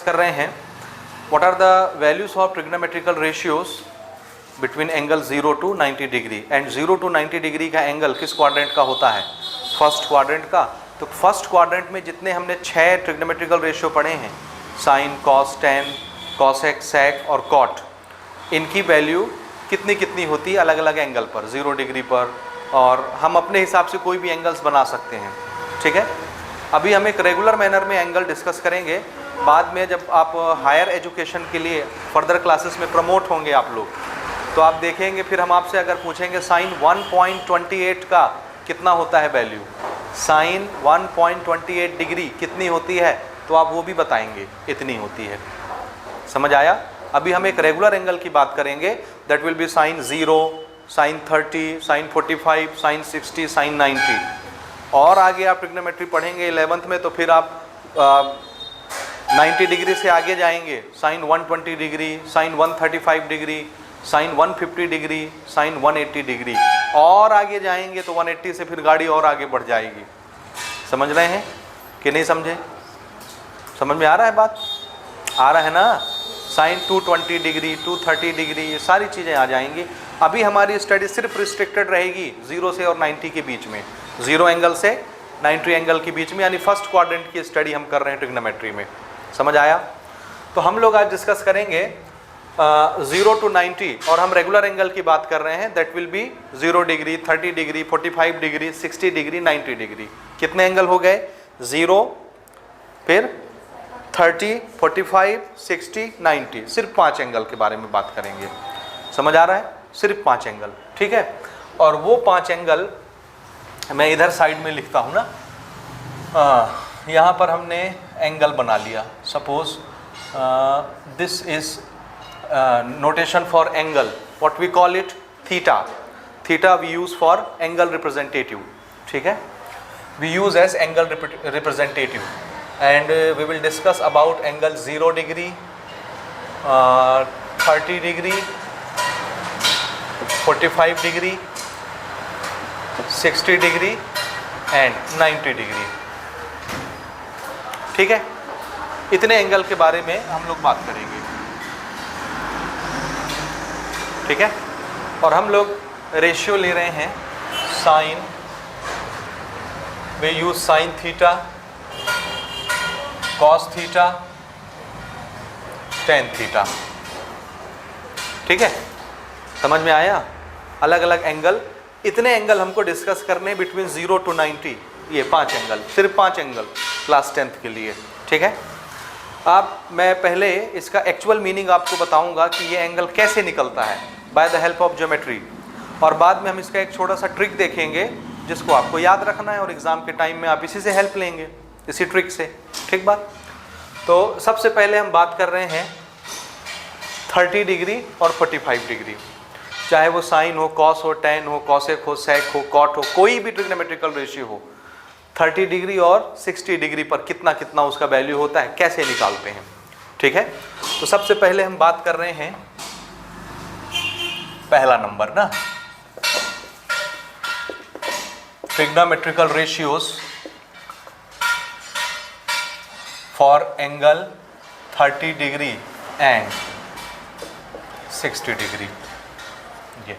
कर रहे हैं what are the values of trigonometrical ratios between angle 0 to 90 degree. And 0 to 90 degree का angle किस क्वाड्रेंट का होता है? फर्स्ट क्वाड्रेंट का। तो फर्स्ट क्वाड्रेंट में जितने हमने 6 ट्रिग्नोमेट्रिकल रेशियो पढ़े हैं, साइन, कॉस, टेन, कॉसेक, सेक और कॉट, इनकी वैल्यू कितनी कितनी होती है अलग अलग एंगल पर, 0 डिग्री पर, और हम अपने हिसाब से कोई भी एंगल्स बना सकते हैं। ठीक है, अभी हम एक रेगुलर मैनर में एंगल डिस्कस करेंगे। बाद में जब आप हायर एजुकेशन के लिए फर्दर क्लासेस में प्रमोट होंगे आप लोग, तो आप देखेंगे, फिर हम आपसे अगर पूछेंगे साइन 1.28 का कितना होता है वैल्यू, साइन 1.28 डिग्री कितनी होती है, तो आप वो भी बताएंगे इतनी होती है। समझ आया? अभी हम एक रेगुलर एंगल की बात करेंगे, that will be sine 0, sine 30, sine 45, sine 60, sine 90। और आगे आप ट्रिग्नोमेट्री पढ़ेंगे 11th में, तो फिर आप 90 डिग्री से आगे जाएंगे, sine 120 degree, sine 135 degree, sine 150 degree, sine 180 degree, और आगे जाएंगे तो 180 से फिर गाड़ी और आगे बढ़ जाएगी। समझ रहे हैं कि नहीं समझे? समझ में आ रहा है बात? आ रहा है ना? साइन 220 डिग्री, 230 डिग्री, ये सारी चीज़ें आ जाएंगी। अभी हमारी स्टडी सिर्फ रिस्ट्रिक्टेड रहेगी 0 से और 90 के बीच में, 0 एंगल से 90 एंगल के बीच में, यानी फर्स्ट क्वाड्रेंट की स्टडी हम कर रहे हैं ट्रिग्नोमेट्री में। समझ आया? तो हम लोग आज डिस्कस करेंगे 0 to 90, और हम रेगुलर एंगल की बात कर रहे हैं, that will B 0 degree, 30 degree, 45 degree, 60 degree, 90 degree. कितने एंगल हो गए? 0, फिर 30, 45, 60, 90, सिर्फ 5 एंगल के बारे में बात करेंगे। समझ आ रहा है? सिर्फ 5 एंगल, ठीक है। और वो 5 एंगल मैं इधर साइड में लिखता हूँ ना, यहाँ पर हमने एंगल बना लिया। Suppose this is notation for angle, what we call it theta. Theta we use for angle representative. ठीक है, we use as angle representative, and we will discuss about angle 0 degree, 30 degree, 45 degree, 60 degree and 90 degree. ठीक है, इतने angle के बारे में हम लोग बात करेंगे। ठीक है, और हम लोग रेशियो ले रहे हैं sine, we use sine theta, cos theta, tan theta. ठीक है, समझ में आया? अलग अलग एंगल, इतने एंगल हमको डिस्कस करने बिटवीन 0 to 90, ये 5 एंगल, सिर्फ 5 एंगल क्लास 10th के लिए। ठीक है, अब मैं पहले इसका एक्चुअल मीनिंग आपको बताऊंगा कि ये एंगल कैसे निकलता है by the help of geometry, और बाद में हम इसका एक छोटा सा ट्रिक देखेंगे जिसको आपको याद रखना है, और एग्जाम के टाइम में आप इसी से हेल्प लेंगे, इसी ट्रिक से। ठीक बात? तो सबसे पहले हम बात कर रहे हैं 30 डिग्री और 45 डिग्री, चाहे वो साइन हो, कॉस हो, टेन हो, कॉसेक हो, सेक हो, कॉट हो, कोई भी ट्रिग्नोमेट्रिकल रेशियो हो, 30 डिग्री और 60 डिग्री पर कितना कितना उसका वैल्यू होता है, कैसे निकालते हैं। ठीक है, तो सबसे पहले हम बात कर रहे हैं पहला नंबर ना, trigonometrical ratios for angle 30 degree and 60 degree. ये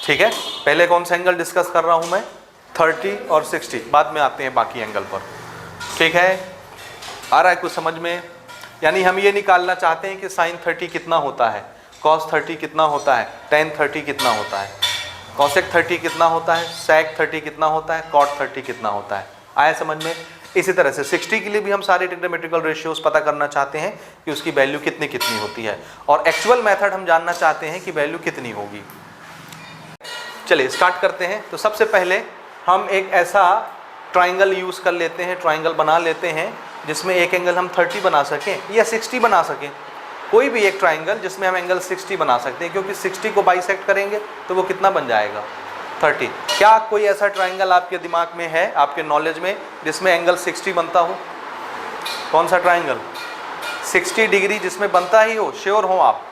ठीक है, पहले कौन सा एंगल डिस्कस कर रहा हूं मैं? 30 और 60, बाद में आते हैं बाकी एंगल पर। ठीक है, आ रहा है कुछ समझ में? यानी हम ये निकालना चाहते हैं कि साइन 30 कितना होता है, कॉस 30 कितना होता है, टेन 30 कितना होता है, कॉसेक 30 कितना होता है, सेक 30 कितना होता है, कॉट 30 कितना होता है। आया समझ में? इसी तरह से 60 के लिए भी हम सारे ट्रिग्नोमेट्रिकल रेशियोज पता करना चाहते हैं कि उसकी वैल्यू कितनी कितनी होती है, और एक्चुअल मेथड हम जानना चाहते हैं कि वैल्यू कितनी होगी। चलिए स्टार्ट करते हैं। तो सबसे पहले हम एक ऐसा ट्राइंगल यूज़ कर लेते हैं, ट्राइंगल बना लेते हैं जिसमें एक एंगल हम 30 बना सकें या 60 बना सकें, कोई भी एक ट्राइंगल जिसमें हम एंगल 60 बना सकते हैं, क्योंकि 60 को बाइसेक्ट करेंगे तो वो कितना बन जाएगा? 30। क्या कोई ऐसा ट्राइंगल आपके दिमाग में है, आपके नॉलेज में, जिसमें एंगल 60 बनता हो? कौन सा ट्राइंगल 60 डिग्री जिसमें बनता ही हो, श्योर हो आप?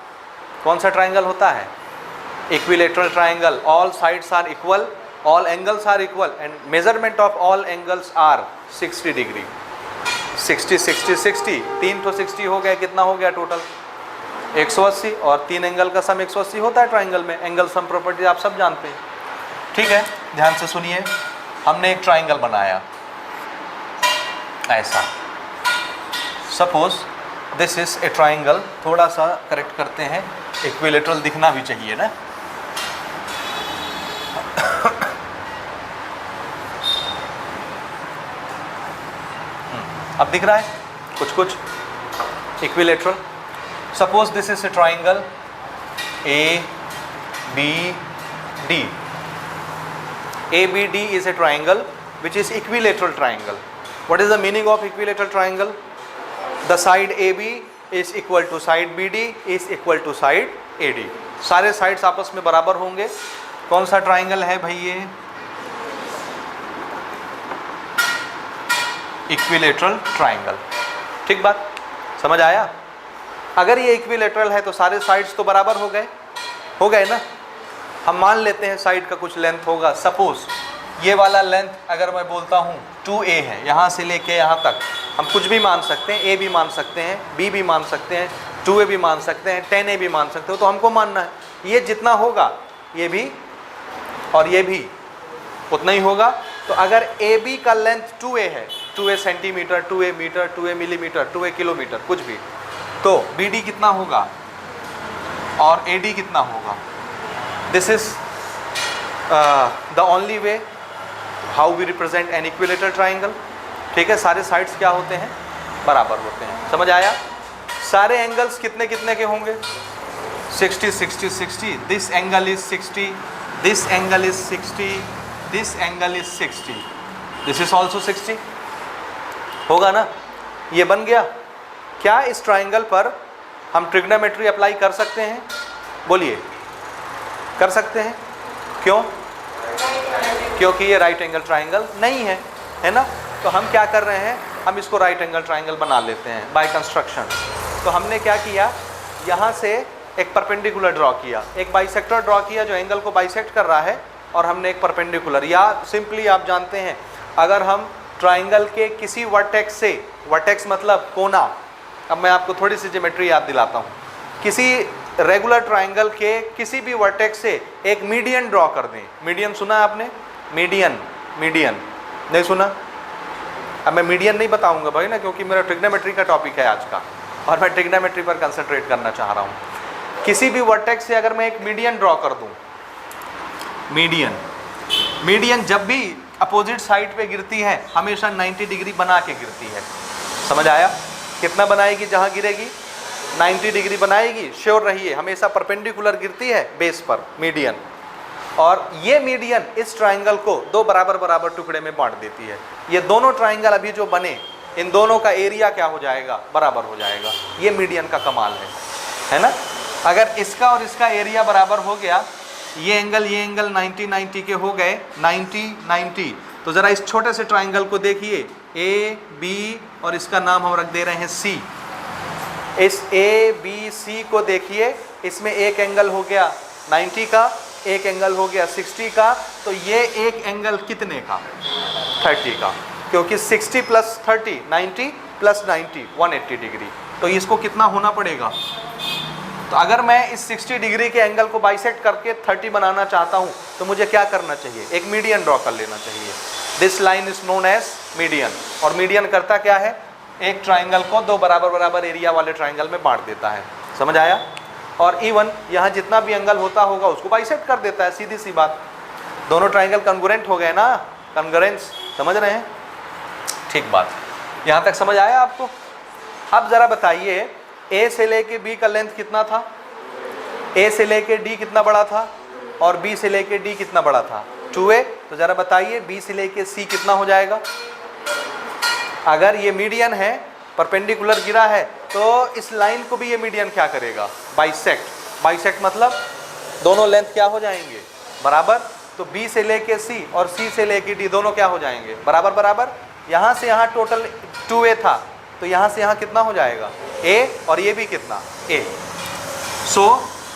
कौन सा ट्राइंगल होता है? Equilateral triangle, all sides are equal, all angles are equal and measurement of all angles are 60 degree. 60 60 60, 3 तो 60 हो गया, कितना हो गया टोटल 180, और 3 एंगल का सम 180 होता है ट्राइंगल में। एंगल सम प्रॉपर्टी आप सब जानते हैं। ठीक है, ध्यान से सुनिए, हमने एक ट्राइंगल बनाया ऐसा, suppose this is a triangle. थोड़ा सा करेक्ट करते हैं, इक्विलेटरल दिखना भी चाहिए ना। अब दिख रहा है कुछ कुछ equilateral. Suppose this is a triangle A B D. ABD is a triangle which is equilateral triangle. What is the meaning of equilateral triangle? The side AB is equal to side BD is equal to side AD. सारे sides आपस में बराबर होंगे। कौन सा triangle है भाई ये? Equilateral triangle. ठीक बात, समझ आया? अगर ये इक्विलेटरल है तो सारे साइड्स तो बराबर हो गए ना। हम मान लेते हैं साइड का कुछ लेंथ होगा। सपोज ये वाला लेंथ अगर मैं बोलता हूँ 2a है, यहाँ से लेके यहाँ तक हम कुछ भी मान सकते हैं, a भी मान सकते हैं, b भी मान सकते हैं, 2a भी मान सकते हैं, 10a भी मान सकते हो। तो हमको मानना है ये जितना होगा ये भी और ये भी उतना ही होगा। तो अगर AB का लेंथ 2a है, 2a centimetre, 2a metre, 2a millimetre, 2a kilometre, कुछ भी, तो BD कितना होगा और AD कितना होगा? This is the only way how we represent an equilateral triangle. ठीक है, सारे साइड्स क्या होते हैं? बराबर होते हैं। समझ आया? सारे एंगल्स कितने कितने के होंगे? 60 60 60। This angle is 60, this angle is 60, this angle is 60, this is also 60। होगा ना? ये बन गया। क्या इस ट्राइंगल पर हम ट्रिग्नोमेट्री अप्लाई कर सकते हैं? बोलिए, कर सकते हैं। क्यों? क्योंकि ये राइट एंगल ट्राइंगल नहीं है, है ना। तो हम क्या कर रहे हैं, हम इसको राइट एंगल ट्राइंगल बना लेते हैं बाय कंस्ट्रक्शन। तो हमने क्या किया, यहाँ से एक परपेंडिकुलर ड्रॉ किया, एक बाइसेक्टर ड्रॉ किया जो एंगल को बाइसेक्ट कर रहा है, और हमने एक परपेंडिकुलर, या सिंपली आप जानते हैं अगर हम ट्राइंगल के किसी वर्टेक्स से, वर्टेक्स मतलब कोना, अब मैं आपको थोड़ी सी ज्योमेट्री याद दिलाता हूँ, किसी रेगुलर ट्राइंगल के किसी भी वर्टेक्स से एक मीडियन ड्रॉ कर दें। मीडियन सुना है आपने? मीडियन, मीडियन नहीं सुना? अब मैं मीडियन नहीं बताऊंगा भाई ना, क्योंकि मेरा ट्रिग्नोमेट्री का टॉपिक है आज का और मैं ट्रिग्नोमेट्री पर कंसंट्रेट करना चाह रहा हूँ। किसी भी वर्टेक्स से अगर मैं एक मीडियन ड्रॉ कर दूँ, मीडियन, मीडियन जब भी अपोजिट साइड पे गिरती है हमेशा 90 डिग्री बना के गिरती है। समझ आया? कितना बनाएगी? जहाँ गिरेगी 90 डिग्री बनाएगी, श्योर रहिए। हमेशा परपेंडिकुलर गिरती है बेस पर, मीडियन। और ये मीडियन इस ट्राइंगल को दो बराबर बराबर टुकड़े में बांट देती है। ये दोनों ट्राइंगल अभी जो बने, इन दोनों का एरिया क्या हो जाएगा? बराबर हो जाएगा। ये मीडियन का कमाल है ना। अगर इसका और इसका एरिया बराबर हो गया, ये एंगल 90 90 के हो गए, 90 90। तो ज़रा इस छोटे से ट्राइंगल को देखिए, ए बी और इसका नाम हम रख दे रहे हैं सी। इस ए बी सी को देखिए, इसमें एक एंगल हो गया 90 का, एक एंगल हो गया 60 का। तो ये एक एंगल कितने का? 30 का, क्योंकि 60 प्लस 30 90 प्लस 90 180 डिग्री। तो इसको कितना होना पड़ेगा? तो अगर मैं इस 60 डिग्री के एंगल को बाइसेक्ट करके 30 बनाना चाहता हूँ तो मुझे क्या करना चाहिए? एक मीडियन ड्रॉ कर लेना चाहिए। This line is known as median. और मीडियन करता क्या है? एक ट्राइंगल को दो बराबर बराबर एरिया वाले ट्राइंगल में बांट देता है। समझ आया? और इवन यहाँ जितना भी एंगल होता होगा उसको बाइसेक्ट कर देता है, सीधी सी बात। दोनों ट्राइंगल कॉन्ग्रुएंट हो गए ना, कॉन्ग्रुएंस। समझ रहे हैं? ठीक बात, यहाँ तक समझ आया आपको? अब ज़रा बताइए, ए से लेके बी का लेंथ कितना था? ए से लेके डी कितना बड़ा था? और बी से लेके डी कितना बड़ा था? 2a। तो ज़रा बताइए बी से लेके सी कितना हो जाएगा? अगर ये मीडियन है, परपेंडिकुलर गिरा है, तो इस लाइन को भी ये मीडियन क्या करेगा? बाइसेक्ट। बाइसेक्ट मतलब दोनों लेंथ क्या हो जाएंगे? बराबर। तो बी से लेके सी और सी से लेके डी दोनों क्या हो जाएंगे? बराबर बराबर। यहाँ से यहाँ टोटल 2a था, तो यहाँ से यहाँ कितना हो जाएगा? a, और ये भी कितना? a। So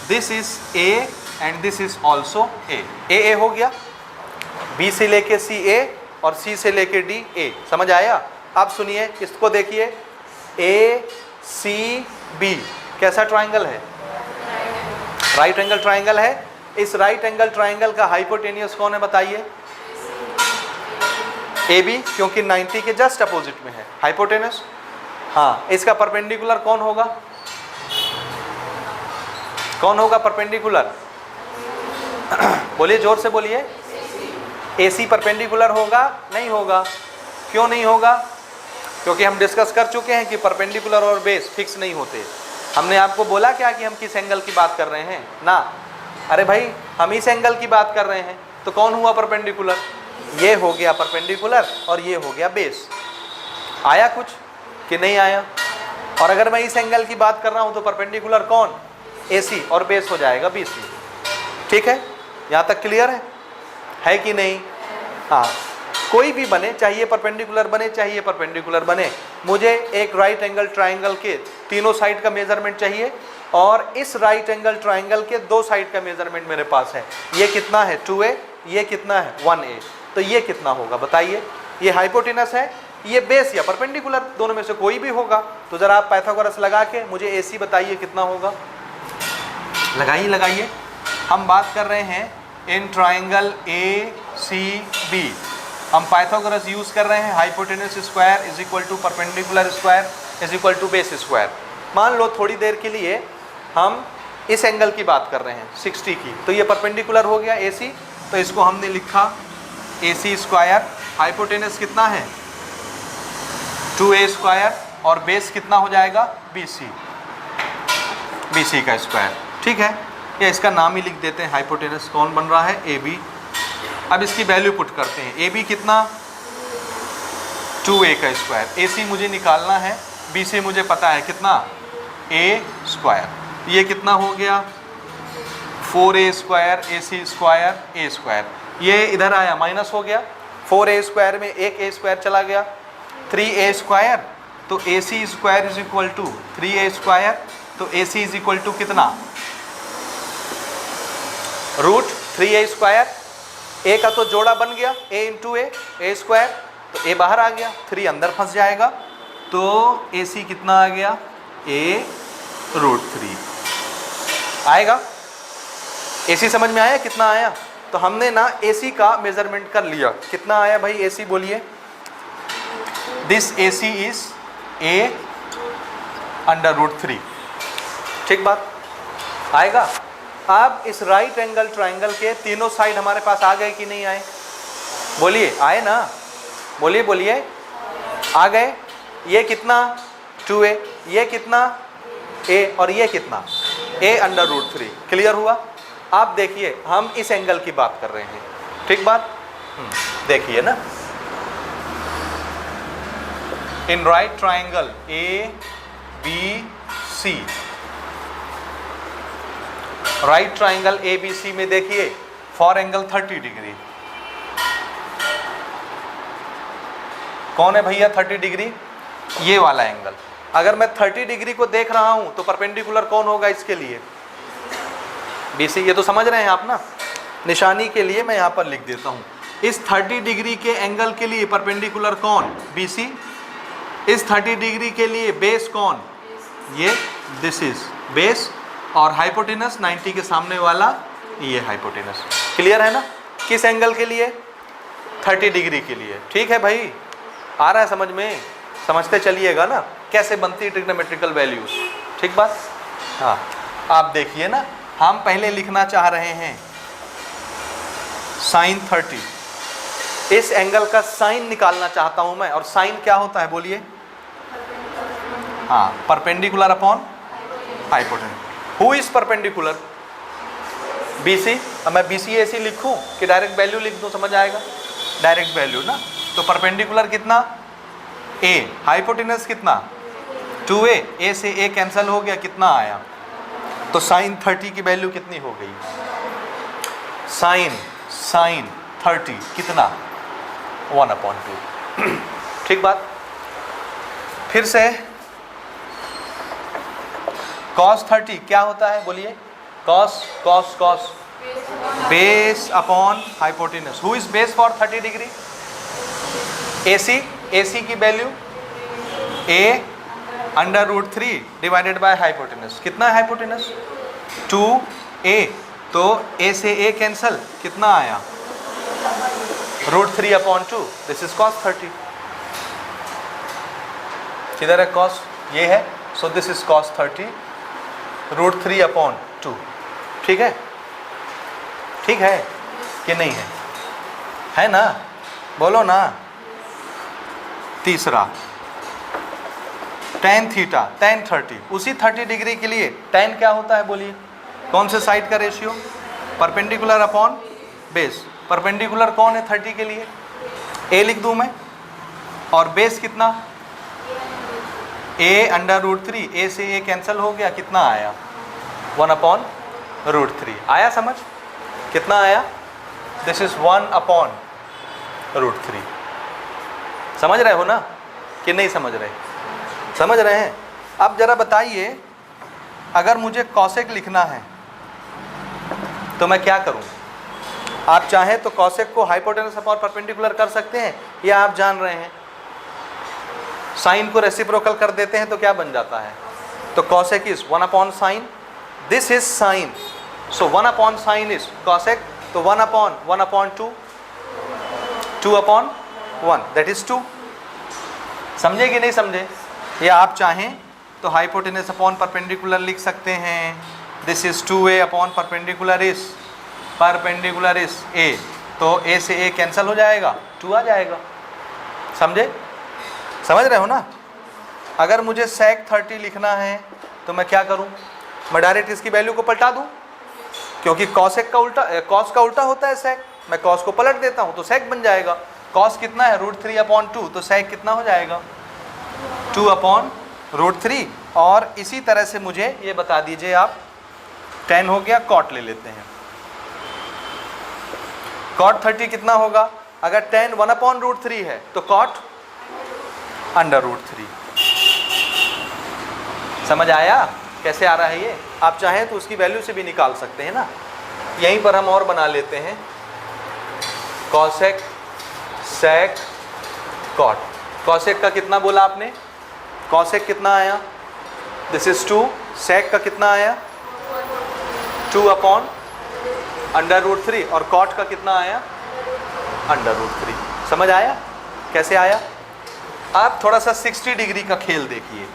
this is a and this is also a। a हो गया, b से लेके c a और c से लेके d a। समझ आया? अब सुनिए, इसको देखिए, ए सी बी कैसा ट्राइंगल है? राइट एंगल ट्राइंगल है। इस राइट एंगल ट्राइंगल का हाइपोटेनियस कौन है बताइए? ए बी, क्योंकि 90 के जस्ट अपोजिट में है हाइपोटेनस। हाँ, इसका परपेंडिकुलर कौन होगा? कौन होगा परपेंडिकुलर? बोलिए, जोर से बोलिए। AC परपेंडिकुलर होगा? नहीं होगा। क्यों नहीं होगा? क्योंकि हम डिस्कस कर चुके हैं कि परपेंडिकुलर और बेस फिक्स नहीं होते। हमने आपको बोला क्या कि हम किस एंगल की बात कर रहे हैं ना? अरे भाई, हम इस एंगल की बात कर रहे हैं, तो कौन हुआ परपेंडिकुलर? ये हो गया परपेंडिकुलर और ये हो गया बेस। आया कुछ कि नहीं आया? और अगर मैं इस एंगल की बात कर रहा हूं तो परपेंडिकुलर कौन? AC, और बेस हो जाएगा BC। ठीक है, यहाँ तक क्लियर है कि नहीं? हाँ, कोई भी बने, चाहिए परपेंडिकुलर बने चाहिए परपेंडिकुलर बने, मुझे एक राइट एंगल ट्राइंगल के तीनों साइड का मेजरमेंट चाहिए, और इस राइट एंगल ट्राइंगल के दो साइड का मेजरमेंट मेरे पास है। ये कितना है? 2A। ये कितना है? 1A। तो ये कितना होगा बताइए? ये हाइपोटेनस है, ये बेस या परपेंडिकुलर, दोनों में से कोई भी होगा। तो जरा आप पाइथागोरस लगा के मुझे AC बताइए कितना होगा। लगाइए लगाइए। हम बात कर रहे हैं इन ट्राइंगल ACB, हम पाइथागोरस यूज कर रहे हैं। Hypotenuse square is equal to perpendicular square is equal to base square. मान लो थोड़ी देर के लिए हम इस एंगल की बात कर रहे हैं 60 की, तो ये परपेंडिकुलर हो गया AC, तो इसको हमने लिखा AC स्क्वायर। हाइपोटेनस कितना है? 2A स्क्वायर, और बेस कितना हो जाएगा? BC का स्क्वायर। ठीक है, या इसका नाम ही लिख देते हैं, हाइपोटेनस कौन बन रहा है? AB। अब इसकी वैल्यू पुट करते हैं। AB कितना? 2A का स्क्वायर। AC मुझे निकालना है, BC मुझे पता है कितना? A square. ये कितना हो गया? 4A square AC square A square. ये इधर आया, माइनस हो गया। 4A स्क्वायर में एक A स्क्वायर चला गया, 3A स्क्वायर। तो AC square is equal to 3A square. तो AC इज इक्वल टू कितना? Root 3A square. A का तो जोड़ा बन गया, A इंटू A स्क्वायर, तो A बाहर आ गया, 3 अंदर फंस जाएगा, तो AC कितना आ गया? A रूट 3 आएगा। AC समझ में आया कितना आया? तो हमने ना AC का मेजरमेंट कर लिया। कितना आया भाई AC बोलिए? This AC is A under root 3। ठीक बात, आएगा। अब इस राइट एंगल ट्राइंगल के तीनों साइड हमारे पास आ गए कि नहीं आए? बोलिए, आए ना? बोलिए बोलिए, आ गए। ये कितना? 2A। ये कितना? A। और ये कितना? A under root 3। क्लियर हुआ? आप देखिए, हम इस एंगल की बात कर रहे हैं। ठीक बात, देखिए ना, in right triangle ABC, right triangle ABC में देखिए, फॉर एंगल 30 डिग्री कौन है भैया? 30 डिग्री, ये वाला एंगल। अगर मैं 30 डिग्री को देख रहा हूं तो परपेंडिकुलर कौन होगा इसके लिए? BC। ये तो समझ रहे हैं आप ना? निशानी के लिए मैं यहां पर लिख देता हूं, इस 30 डिग्री के एंगल के लिए परपेंडिकुलर कौन? BC। इस 30 डिग्री के लिए बेस कौन? ये, दिस इज बेस, और हाइपोटेनस 90 के सामने वाला ये हाइपोटेनस। क्लियर है ना? किस एंगल के लिए? 30 डिग्री के लिए। ठीक है भाई, आ रहा है समझ में? समझते चलिएगा ना कैसे बनती है ट्रिग्नोमेट्रिकल वैल्यूज। ठीक बात। हाँ, आप देखिए ना, हम पहले लिखना चाह रहे हैं साइन 30। इस एंगल का साइन निकालना चाहता हूं मैं, और साइन क्या होता है बोलिए? हाँ, perpendicular upon hypotenuse. Who is perpendicular? BC। अब मैं BC AC लिखूं कि डायरेक्ट वैल्यू लिख दूं? समझ आएगा? डायरेक्ट वैल्यू ना। तो परपेंडिकुलर कितना? A। हाइपोटेनस कितना? 2A। A से A कैंसिल हो गया, कितना आया? तो साइन 30 की वैल्यू कितनी हो गई? साइन 30 कितना? 1/2। ठीक बात। फिर से cos 30 क्या होता है बोलिए? cos base upon hypotenuse. Who is base for 30 degree? AC। AC की value a under root 3 divided by hypotenuse. कितना है हाइपोटेनस? 2a। तो a से a कैंसल, कितना आया? √3/2। This is cos 30। किधर है cos? ये है, सो दिस इज cos 30 √3/2। ठीक है? ठीक है कि नहीं है? है ना? बोलो ना। तीसरा tan थीटा, tan 30, उसी 30 डिग्री के लिए tan क्या होता है बोलिए? कौन से साइड का ratio? Perpendicular upon base. Perpendicular कौन है 30 के लिए? a लिख दूं मैं, और बेस कितना? a under √3। a से a कैंसिल हो गया, कितना आया? 1/√3। आया समझ? कितना आया? This is 1/√3। समझ रहे हो ना कि नहीं समझ रहे? समझ रहे हैं। अब जरा बताइए, अगर मुझे कॉसेक लिखना है तो मैं क्या करूं? आप चाहें तो कॉसेक को हाइपोटेनस अपॉन परपेंडिकुलर कर सकते हैं, या आप जान रहे हैं साइन को रेसिप्रोकल कर देते हैं तो क्या बन जाता है? तो cosec is 1/sin, this is sine, so 1/sin is cosec, तो 1/1/2, 2/1, दैट इज 2। समझे कि नहीं समझे? या आप चाहें तो हाइपोटेनस अपॉन परपेंडिकुलर लिख सकते हैं। This is 2a upon perpendicular is a, तो a से a कैंसिल हो जाएगा, 2 आ जाएगा। समझे? समझ रहे हो ना? अगर मुझे sec 30 लिखना है तो मैं क्या करूं? मैं डायरेक्ट इसकी वैल्यू को पलटा दूं, क्योंकि cosec का उल्टा, cos का उल्टा होता है sec। मैं cos को पलट देता हूं तो sec बन जाएगा। cos कितना है? √3/2, तो sec कितना हो जाएगा? 2/√3। और इसी तरह से मुझे ये बता दीजिए आप, tan हो गया, cot ले लेते हैं। cot 30 कितना होगा? अगर tan 1/√3 है तो cot √3। समझ आया कैसे आ रहा है ये? आप चाहें तो उसकी वैल्यू से भी निकाल सकते हैं ना। यहीं पर हम और बना लेते हैं, cosec sec cot। cosec का कितना बोला आपने? cosec कितना आया? This is 2। sec का कितना आया? 2/√3। और cot का कितना आया? √3। समझ आया कैसे आया? आप थोड़ा सा 60 डिग्री का खेल देखिए,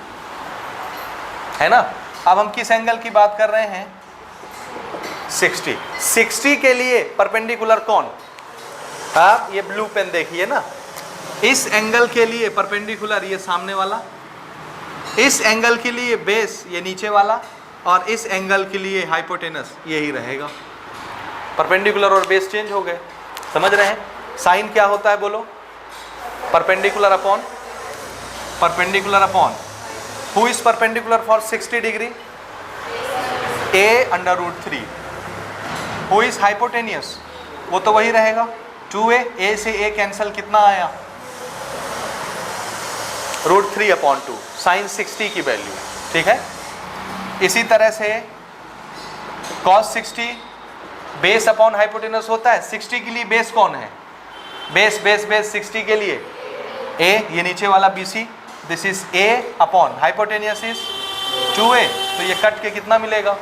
है ना। अब हम किस एंगल की बात कर रहे हैं? 60 के लिए परपेंडिकुलर कौन? आप ये ब्लू पेन देखिए ना, इस एंगल के लिए परपेंडिकुलर ये सामने वाला, इस एंगल के लिए बेस ये नीचे वाला, और इस एंगल के लिए हाइपोटेनस यही रहेगा। परपेंडिकुलर और बेस चेंज हो गए। समझ रहे हैं? साइन क्या होता है बोलो? Perpendicular upon who is perpendicular for 60 degree? a √3। Who is hypotenuse? वो तो वही रहेगा, 2a से a कैंसिल, कितना आया? √3/2, साइन 60 की वैल्यू। ठीक है? इसी तरह से cos 60 बेस अपॉन हाइपोटेनस होता है। 60 के लिए बेस कौन है? बेस 60 के लिए a, ये नीचे वाला BC, this is a upon hypotenuse is 2a, तो ये कट के कितना मिलेगा?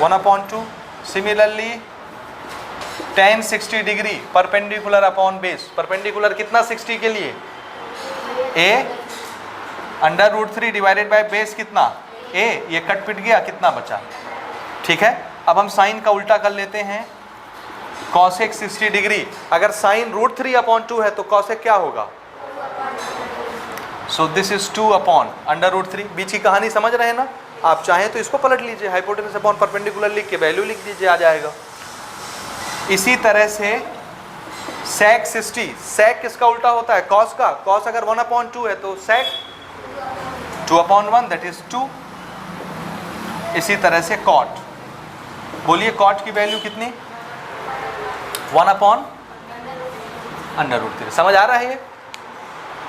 1/2। Similarly tan 60 degree perpendicular upon base, perpendicular कितना 60 के लिए? a √3 डिवाइडेड बाय बेस कितना? a, ये कट पिट गया, कितना बचा? ठीक है? अब हम साइन का उल्टा कर लेते हैं। cosec 60 डिग्री, अगर साइन √3/2 है तो cosec क्या होगा? So this is 2/√3। बीच की कहानी समझ रहे हैं ना? आप चाहें तो इसको पलट लीजिए, हाइपोटेनस अपॉन परपेंडिकुलर लिख के वैल्यू लिख दीजिए, आ जाएगा। इसी तरह से sec 60, sec किसका उल्टा होता है? cos का। cos अगर 1/2 है तो sec 2/1, दैट इज 2। इसी तरह से cot, बोलिए cot की वैल्यू कितनी? 1/√3। समझ आ रहा है ये?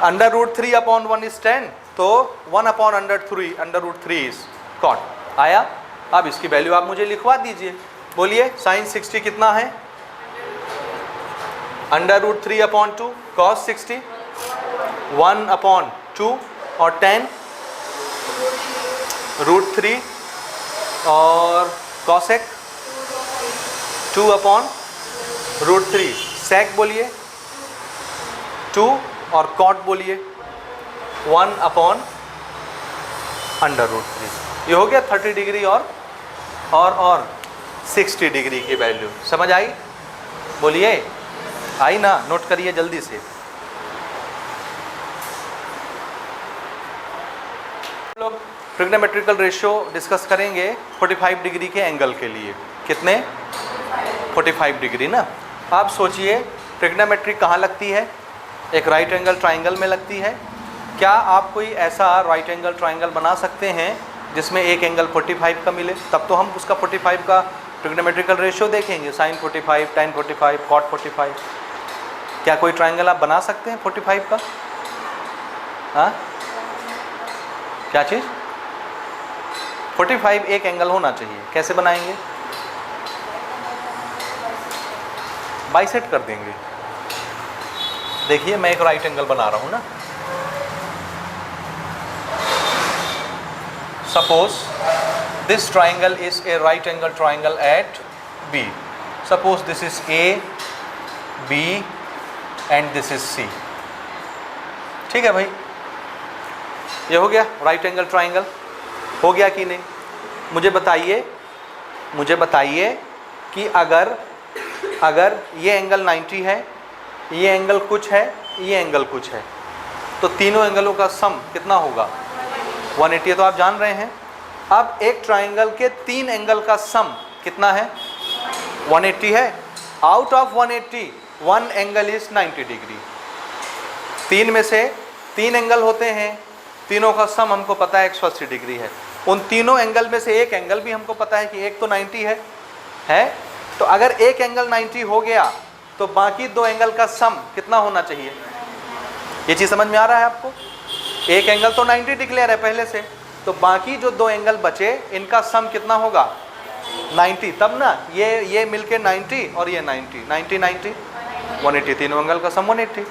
√3/1 इज 10, तो 1/√3 इज cot। आया? अब इसकी वैल्यू आप मुझे लिखवा दीजिए। बोलिए साइन 60 कितना है? √3/2, cos 60 1/2, और tan √3 और cosec 2/√3, sec बोलिए 2 और cot बोलिए 1/√3। ये हो गया 30 डिग्री और 60 डिग्री की वैल्यू। समझ आई? बोलिए, आई ना? नोट करिए जल्दी से। लोग ट्रिग्नोमेट्रिकल रेशियो डिस्कस करेंगे 45 डिग्री के एंगल के लिए। कितने? 45 डिग्री ना। आप सोचिए ट्रिग्नोमेट्री कहाँ लगती है? एक राइट एंगल ट्राइंगल में लगती है। क्या आप कोई ऐसा राइट एंगल ट्राइंगल बना सकते हैं जिसमें एक एंगल 45 का मिले? तब तो हम उसका 45 का ट्रिग्नोमेट्रिकल रेशियो देखेंगे, sin 45, tan 45, cot 45। क्या कोई ट्राइंगल आप बना सकते हैं 45 का? हाँ, क्या चीज़? 45 एक एंगल होना चाहिए। कैसे बनाएंगे? बाइसेक्ट कर देंगे। देखिए मैं एक राइट एंगल बना रहा हूँ ना। Suppose this triangle is a right angle triangle at B. Suppose this is A, B and this is C. ठीक है भाई, ये हो गया राइट एंगल ट्राइंगल। हो गया कि नहीं? मुझे बताइए कि अगर ये एंगल 90 है, ये एंगल कुछ है, ये एंगल कुछ है, तो तीनों एंगलों का सम कितना होगा? 180। तो आप जान रहे हैं। अब एक ट्राइंगल के 3 एंगल का सम कितना है? 180 है। Out of 180 1 angle is 90 degree. 3 में से 3 एंगल होते हैं, तीनों का सम हमको पता है 180 डिग्री है। उन तीनों एंगल में से एक एंगल भी हमको पता है कि एक तो 90 है। तो अगर एक एंगल 90 हो गया तो बाकी 2 एंगल का सम कितना होना चाहिए? ये चीज़ समझ में आ रहा है आपको? एक एंगल तो 90 डिक्लेयर है पहले से, तो बाकी जो 2 एंगल बचे इनका सम कितना होगा? 90। तब ना ये मिलके 90 और ये 90 90 90 180, तीनों एंगल का सम 180।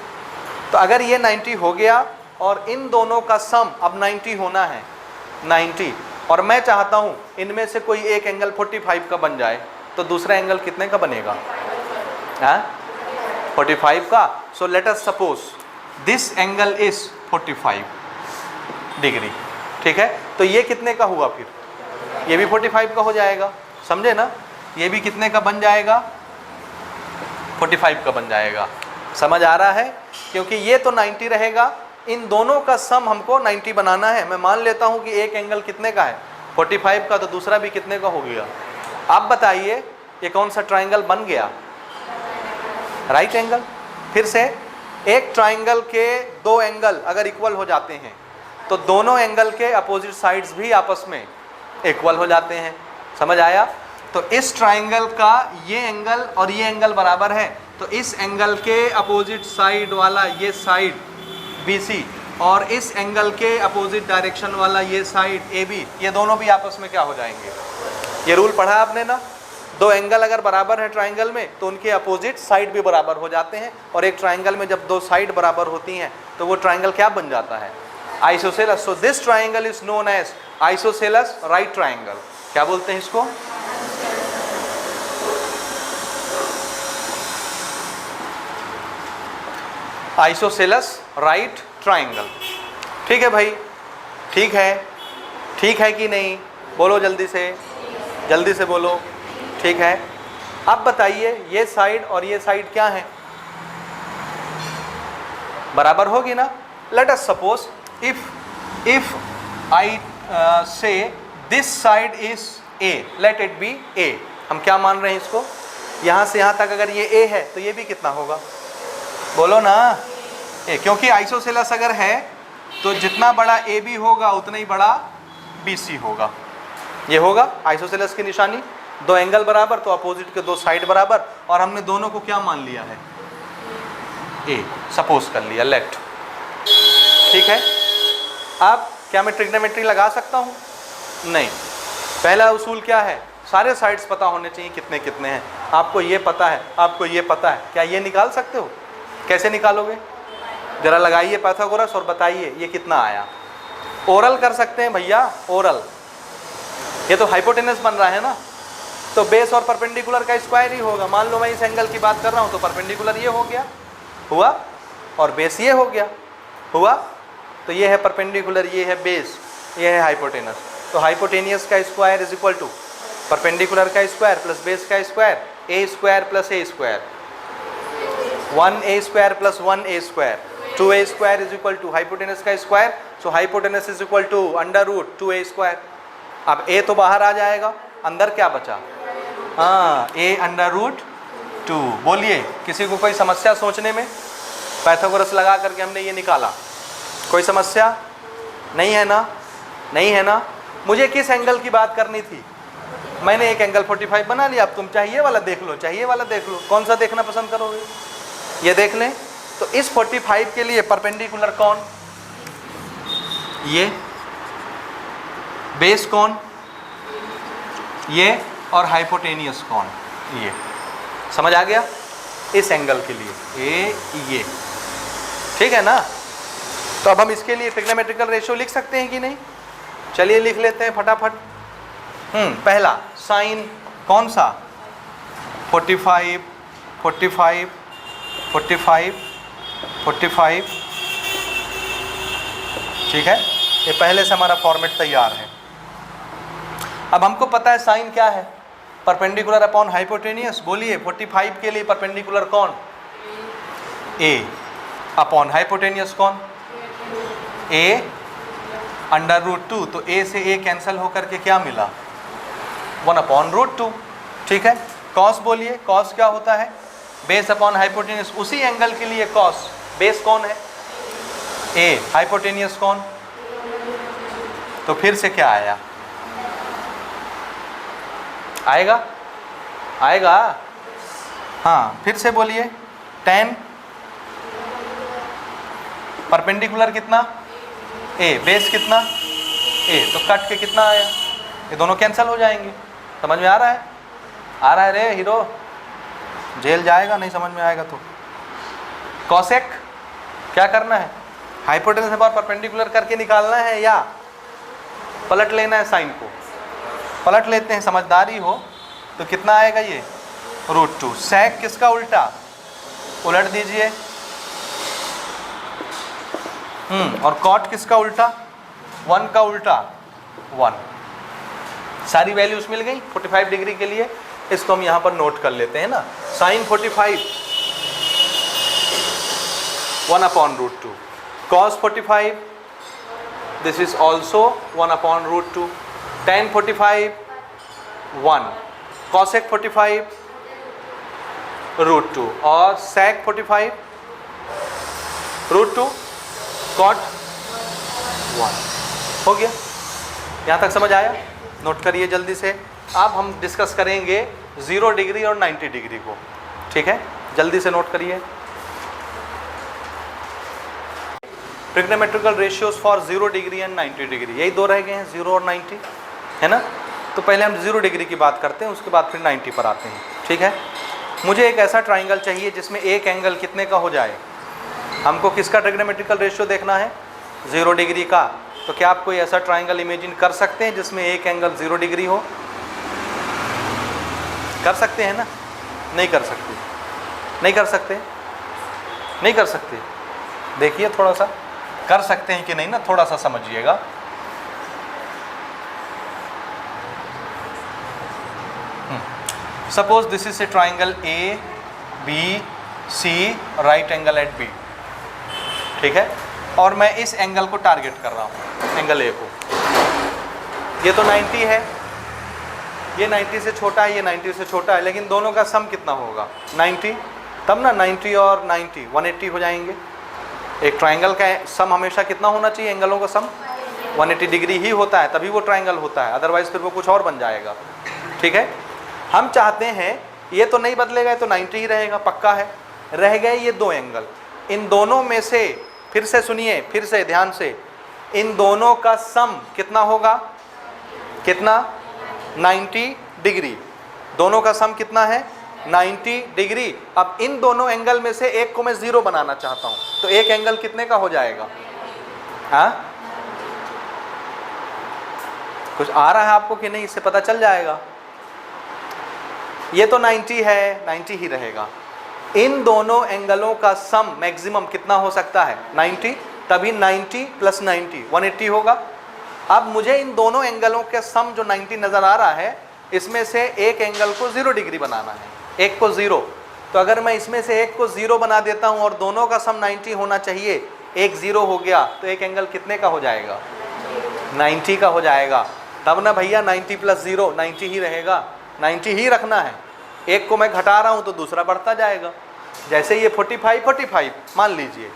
तो अगर ये 90 हो गया और इन दोनों का सम अब 90 होना है 90, और मैं चाहता हूँ इनमें से कोई एक एंगल 45 का बन जाए, तो दूसरा एंगल कितने का बनेगा? 45 का। So let us suppose this angle is 45 degree. ठीक है, तो ये कितने का हुआ? फिर ये भी 45 का हो जाएगा। समझे ना? ये भी कितने का बन जाएगा? 45 का बन जाएगा। समझ आ रहा है? क्योंकि ये तो 90 रहेगा, इन दोनों का सम हमको 90 बनाना है। मैं मान लेता हूँ कि एक एंगल कितने का है? 45 का, तो दूसरा भी कितने का हो गया? आप बताइए ये कौन सा ट्राइंगल बन गया? Right angle. फिर से एक ट्राइंगल के 2 एंगल अगर इक्वल हो जाते हैं तो दोनों एंगल के अपोजिट साइड्स भी आपस में इक्वल हो जाते हैं। समझ आया? तो इस ट्राइंगल का ये एंगल और ये एंगल बराबर है, तो इस एंगल के अपोजिट साइड वाला ये साइड BC और इस एंगल के अपोजिट डायरेक्शन वाला ये साइड AB, ये दोनों भी आपस में क्या हो जाएंगे? ये रूल पढ़ा आपने ना? 2 एंगल अगर बराबर है ट्राइंगल में तो उनके अपोजिट साइड भी बराबर हो जाते हैं, और एक ट्राइंगल में जब 2 साइड बराबर होती हैं तो वो ट्राइंगल क्या बन जाता है? Isosceles. So this triangle is known as isosceles right triangle. क्या बोलते हैं इसको? Isosceles right triangle. ठीक है भाई? ठीक है कि नहीं? बोलो जल्दी से बोलो। ठीक है। अब बताइए ये साइड और ये साइड क्या है? बराबर होगी ना? Let us suppose if I say this side is A, let it be A। हम क्या मान रहे हैं इसको? यहाँ से यहाँ तक अगर ये A है तो ये भी कितना होगा? बोलो ना, A। क्योंकि आइसोसेलस अगर है तो जितना बड़ा AB होगा उतना ही बड़ा BC होगा। ये होगा आइसोसेलस की निशानी। 2 एंगल बराबर तो अपोजिट के 2 साइड बराबर, और हमने दोनों को क्या मान लिया है? A सपोज कर लिया, लेट। ठीक है। अब क्या मैं ट्रिग्नोमेट्री लगा सकता हूँ? नहीं। पहला उसूल क्या है? सारे साइड्स पता होने चाहिए कितने कितने हैं। आपको ये पता है, आपको ये पता है, क्या ये निकाल सकते हो? कैसे निकालोगे? जरा लगाइए पाइथागोरस और बताइए ये कितना आया। ओरल कर सकते हैं भैया, ओरल। ये तो हाइपोटेनस बन रहा है ना, तो बेस और परपेंडिकुलर का स्क्वायर ही होगा। मान लो मैं इस एंगल की बात कर रहा हूँ तो परपेंडिकुलर ये हो गया, हुआ, और बेस ये हो गया, हुआ। तो ये है परपेंडिकुलर, ये है बेस, ये है हाइपोटेनस। तो हाइपोटेनियस का square is equal to perpendicular का स्क्वायर प्लस बेस का square, a square plus a square, 1a square plus 1a square, 2a square is equal to hypotenuse का square. So hypotenuse is equal to under root 2a square. अब a तो बाहर आ जाएगा, अंदर क्या बचा? हाँ, a अंडर रूट 2। बोलिए, किसी को कोई समस्या सोचने में? पाइथागोरस लगा करके हमने ये निकाला, कोई समस्या नहीं है ना? नहीं है ना? मुझे किस एंगल की बात करनी थी? मैंने एक एंगल 45 बना लिया। अब तुम चाहिए वाला देख लो, चाहिए वाला देख लो, कौन सा देखना पसंद करोगे? ये देख लें। तो इस 45 के लिए परपेंडिकुलर कौन? ये। बेस कौन? ये। और हाइपोटेनियस कौन? ये। समझ आ गया? इस एंगल के लिए ये। ठीक है ना? तो अब हम इसके लिए ट्रिग्नोमेट्रिकल रेशियो लिख सकते हैं कि नहीं? चलिए लिख लेते हैं फटाफट। पहला साइन कौन सा? 45 45 45 45। ठीक है, ये पहले से हमारा फॉर्मेट तैयार है। अब हमको पता है साइन क्या है, परपेंडिकुलर अपॉन हाइपोटेनियस। बोलिए 45 के लिए परपेंडिकुलर कौन? ए अपॉन हाइपोटेनियस कौन? ए अंडर रूट 2। तो ए से ए कैंसिल होकर के क्या मिला? 1 अपॉन रूट 2। ठीक है। कॉस बोलिए, कॉस क्या होता है? Base upon hypotenuse. उसी एंगल के लिए कॉस, बेस कौन है? ए, हाइपोटेनियस कौन? तो फिर से क्या आया? आएगा? आएगा? हाँ, फिर से बोलिए। tan परपेंडिकुलर कितना? ए, बेस कितना? ए, तो कट के कितना आया? ये दोनों कैंसिल हो जाएंगे। समझ में आ रहा है? आ रहा है रे हीरो? जेल जाएगा नहीं समझ में आएगा तो। कॉसेक क्या करना है? हाइपोटेनस अपॉन परपेंडिकुलर करके निकालना है या पलट लेना है? साइन को पलट लेते हैं, समझदारी हो तो कितना आएगा ये? रूट 2। सेक किसका उल्टा? उलट दीजिए। और कॉट किसका उल्टा? 1 का उल्टा 1। सारी वैल्यूज मिल गई 45 डिग्री के लिए। इसको हम यहाँ पर नोट कर लेते हैं ना। Sine 45 1 upon root 2। Cos 45 this is also 1 upon root 2। tan 45 1, cosec 45 root 2 और sec 45 रूट 2, cot 1। हो गया? यहाँ तक समझ आया? नोट करिए जल्दी से। अब हम डिस्कस करेंगे 0 डिग्री और 90 डिग्री को। ठीक है, जल्दी से नोट करिए। Trigonometrical ratios for 0 degree and 90 degree, यही दो रह गए हैं, 0 और 90, है ना? तो पहले हम 0 डिग्री की बात करते हैं, उसके बाद फिर 90 पर आते हैं। ठीक है, मुझे एक ऐसा ट्राइंगल चाहिए जिसमें एक एंगल कितने का हो जाए। हमको किसका ट्रिग्नोमेट्रिकल रेशियो देखना है? 0 डिग्री का। तो क्या आप कोई ऐसा ट्राइंगल इमेजिन कर सकते हैं जिसमें एक एंगल 0 डिग्री हो? कर सकते हैं ना? नहीं कर सकते? नहीं कर सकते? नहीं कर सकते? देखिए थोड़ा सा कर सकते हैं कि नहीं ना, थोड़ा सा समझिएगा। Suppose this is a triangle A B C, right angle at B. ठीक है, और मैं इस एंगल को टारगेट कर रहा हूँ, एंगल ए को। ये तो 90 है, ये 90 से छोटा है, ये 90 से छोटा है, लेकिन दोनों का सम कितना होगा? 90। तब ना 90 और 90 180 हो जाएंगे। एक ट्राइंगल का सम हमेशा कितना होना चाहिए? एंगलों का सम 180 डिग्री ही होता है, तभी वो ट्राइंगल होता है, अदरवाइज फिर वो कुछ और बन जाएगा। ठीक है, हम चाहते हैं ये तो नहीं बदलेगा, तो 90 ही रहेगा, पक्का है। रह गए ये दो एंगल, इन दोनों में से, फिर से सुनिए, फिर से ध्यान से, इन दोनों का सम कितना होगा? कितना? 90 डिग्री। दोनों का सम कितना है? 90 डिग्री। अब इन दोनों एंगल में से एक को मैं 0 बनाना चाहता हूं, तो एक एंगल कितने का हो जाएगा? हाँ, कुछ आ रहा है आपको कि नहीं, इससे पता चल जाएगा। ये तो 90 है, 90 ही रहेगा। इन दोनों एंगलों का सम मैक्सिमम कितना हो सकता है? 90, तभी 90 + 90 180 होगा। अब मुझे इन दोनों एंगलों के सम जो 90 नज़र आ रहा है, इसमें से एक एंगल को 0 डिग्री बनाना है, एक को 0। तो अगर मैं इसमें से एक को 0 बना देता हूं और दोनों का सम 90 होना चाहिए, एक 0 हो गया तो एक एंगल कितने का हो जाएगा? 90 का हो जाएगा। तब ना भैया 90 + 0 90 ही रहेगा, 90 ही रखना है। एक को मैं घटा रहा हूं तो दूसरा बढ़ता जाएगा। जैसे ये 45 मान लीजिए,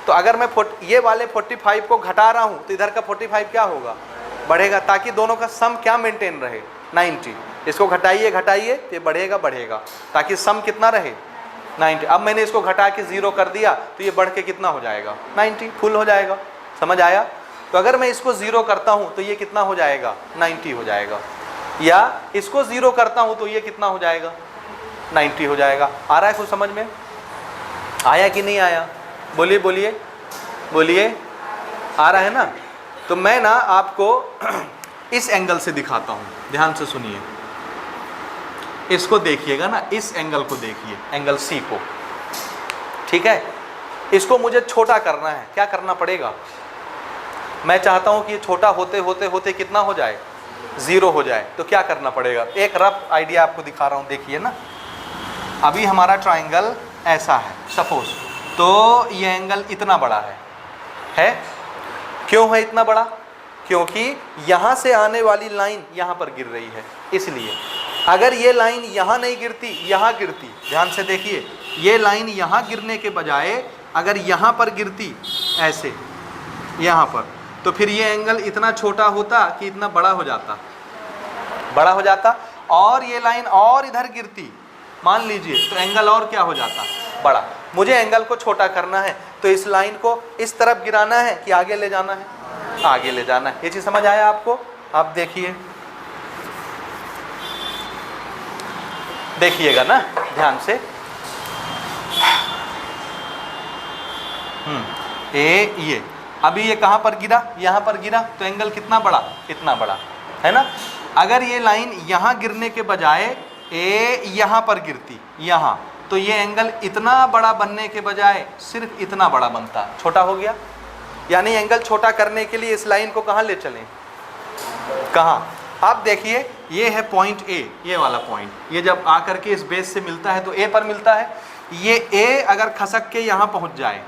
तो अगर मैं ये वाले 45 को घटा रहा हूं तो इधर का 45 क्या होगा? बढ़ेगा, ताकि दोनों का सम क्या मेंटेन रहे? 90। इसको घटाइए घटाइए तो ये बढ़ेगा बढ़ेगा, ताकि सम कितना रहे? 90। अब मैंने इसको घटा के 0 कर दिया तो ये बढ़ के कितना हो जाएगा? 90, फुल हो जाएगा। समझ आया? तो अगर मैं इसको 0 करता हूं तो ये कितना हो जाएगा? 90 हो जाएगा। या इसको 0 करता हूं तो ये कितना हो जाएगा? 90 हो जाएगा। आ रहा है कुछ समझ में? आया कि नहीं आया? बोलिए बोलिए बोलिए, आ रहा है ना? तो मैं ना आपको इस एंगल से दिखाता हूं, ध्यान से सुनिए। इसको देखिएगा ना, इस एंगल को देखिए, एंगल सी को, ठीक है? इसको मुझे छोटा करना है। क्या करना पड़ेगा? मैं चाहता हूं कि ये छोटा होते होते होते कितना हो जाए? 0 हो जाए। तो क्या करना पड़ेगा? एक रफ आइडिया आपको दिखा रहा हूं, देखिए ना। अभी हमारा ट्राइंगल ऐसा है सपोज, तो ये एंगल इतना बड़ा है? क्यों है इतना बड़ा? क्योंकि यहाँ से आने वाली लाइन यहाँ पर गिर रही है, इसलिए। अगर ये लाइन यहाँ नहीं गिरती, यहाँ गिरती, ध्यान से देखिए, ये लाइन यहाँ गिरने के बजाय अगर यहाँ पर गिरती, ऐसे यहाँ पर, तो फिर ये एंगल इतना छोटा होता कि इतना बड़ा हो जाता, बड़ा हो जाता। और ये लाइन और इधर गिरती मान लीजिए, तो एंगल और क्या हो जाता? बड़ा। मुझे एंगल को छोटा करना है, तो इस लाइन को इस तरफ गिराना है कि आगे ले जाना है? आगे ले जाना है। ये चीज समझ आया आपको? आप देखिए, देखिएगा ना ध्यान से। ये अभी ये कहां पर गिरा? यहां पर गिरा, तो एंगल कितना बड़ा? इतना बड़ा, है ना? अगर ये लाइन यहां गिरने के बजाय यहां पर गिरती, यहां, तो ये एंगल इतना बड़ा बनने के बजाय सिर्फ इतना बड़ा बनता, छोटा हो गया। यानी एंगल छोटा करने के लिए इस लाइन को कहां ले चलें? कहां? आप देखिए, ये है पॉइंट ए, ये वाला पॉइंट, ये जब आकर के इस बेस से मिलता है तो ए पर मिलता है। ये ए अगर खसक के यहां पहुंच जाए,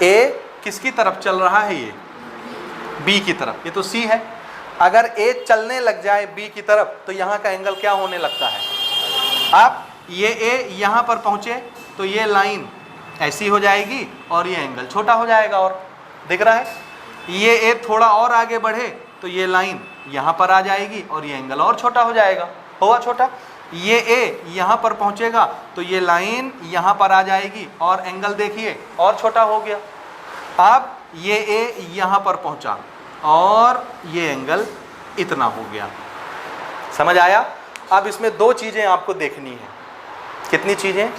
ए किसकी तरफ चल रहा है? ये बी की तरफ। ये तो सी है। अगर ए चलने लग जाए बी की तरफ, तो यहाँ का एंगल क्या होने लगता है? अब ये ए यहाँ पर पहुँचे तो ये लाइन ऐसी हो जाएगी और ये एंगल छोटा हो जाएगा। और दिख रहा है, ये ए थोड़ा और आगे बढ़े तो ये लाइन यहाँ पर आ जाएगी और ये एंगल और छोटा हो जाएगा। हुआ छोटा। ये ए यहाँ पर पहुँचेगा तो ये लाइन यहाँ पर आ जाएगी और एंगल देखिए और छोटा हो गया। अब ये ए यहाँ पर पहुँचा और ये एंगल इतना हो गया। समझ आया? अब इसमें दो चीज़ें आपको देखनी है। कितनी चीज़ें?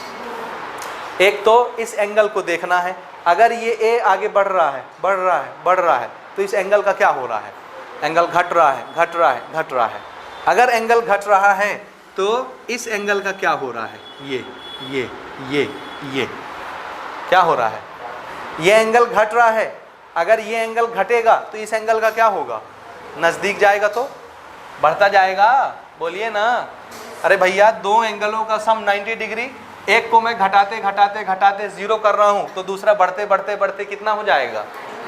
एक तो इस एंगल को देखना है। अगर ये ए आगे बढ़ रहा है, बढ़ रहा है, बढ़ रहा है, तो इस एंगल का क्या हो रहा है? एंगल घट रहा है, घट रहा है, घट रहा है। अगर एंगल घट रहा है तो इस एंगल का क्या हो रहा है? ये क्या हो रहा है? ये एंगल घट रहा है। अगर ये एंगल घटेगा तो इस एंगल का क्या होगा? नज़दीक जाएगा तो बढ़ता जाएगा। बोलिए ना। अरे भैया, दो एंगलों का सम 90 डिग्री, एक को मैं घटाते घटाते घटाते 0 कर रहा हूँ तो दूसरा बढ़ते बढ़ते बढ़ते कितना हो जाएगा?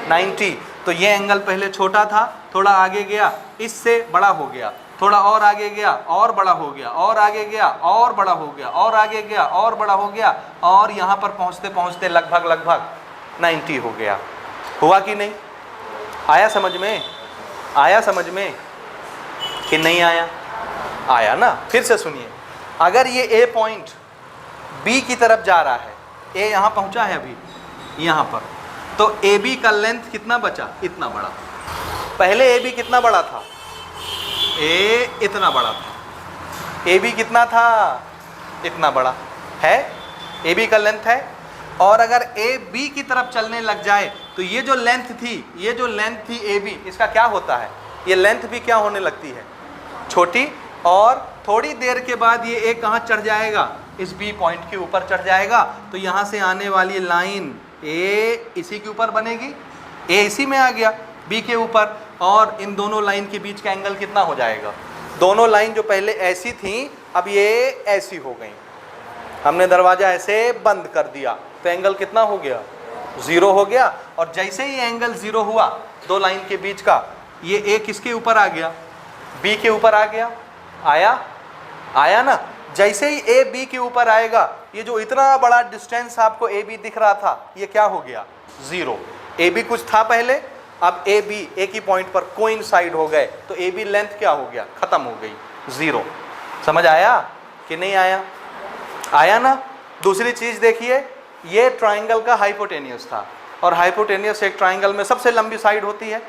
90। तो ये एंगल पहले छोटा था, थोड़ा आगे गया, इससे बड़ा हो गया, थोड़ा और आगे गया और बड़ा हो गया, और आगे गया और बड़ा हो गया, और आगे गया और बड़ा हो गया, और यहाँ पर पहुँचते पहुँचते लगभग 90 हो गया। हुआ कि नहीं? आया समझ में? आया समझ में कि नहीं आया? आया ना। फिर से सुनिए, अगर ये ए पॉइंट बी की तरफ जा रहा है, ए यहाँ पहुँचा है अभी यहाँ पर, तो ए बी का लेंथ कितना बचा? इतना बड़ा। पहले ए बी कितना बड़ा था? ए इतना बड़ा था। ए बी कितना था? इतना बड़ा है। ए बी का लेंथ है। और अगर ए बी की तरफ चलने लग जाए तो ये जो लेंथ थी ए बी, इसका क्या होता है? ये लेंथ भी क्या होने लगती है, छोटी, और थोड़ी देर के बाद ये ए कहाँ चढ़ जाएगा, इस बी पॉइंट के ऊपर चढ़ जाएगा। तो यहाँ से आने वाली लाइन ए इसी के ऊपर बनेगी, ए इसी में आ गया बी के ऊपर, और इन दोनों लाइन के बीच का एंगल कितना हो जाएगा, दोनों लाइन जो पहले ऐसी थी अब ये ऐसी हो गई, हमने दरवाजा ऐसे बंद कर दिया तो एंगल कितना हो गया, 0 हो गया। और जैसे ही एंगल 0 हुआ दो लाइन के बीच का, ये ए किसके ऊपर आ गया, बी के ऊपर आ गया, आया ना। जैसे ही ए बी के ऊपर आएगा, ये जो इतना बड़ा डिस्टेंस आपको ए बी दिख रहा था ये क्या हो गया, 0। ए बी कुछ था पहले, अब ए बी एक ही पॉइंट पर कोइंसाइड हो गए तो ए बी लेंथ क्या हो गया, खत्म हो गई, 0। समझ आया कि नहीं आया, आया ना। दूसरी चीज देखिए, ये ट्राइंगल का हाइपोटेनियस था, और हाइपोटेनियस एक ट्राइंगल में सबसे लंबी साइड होती है,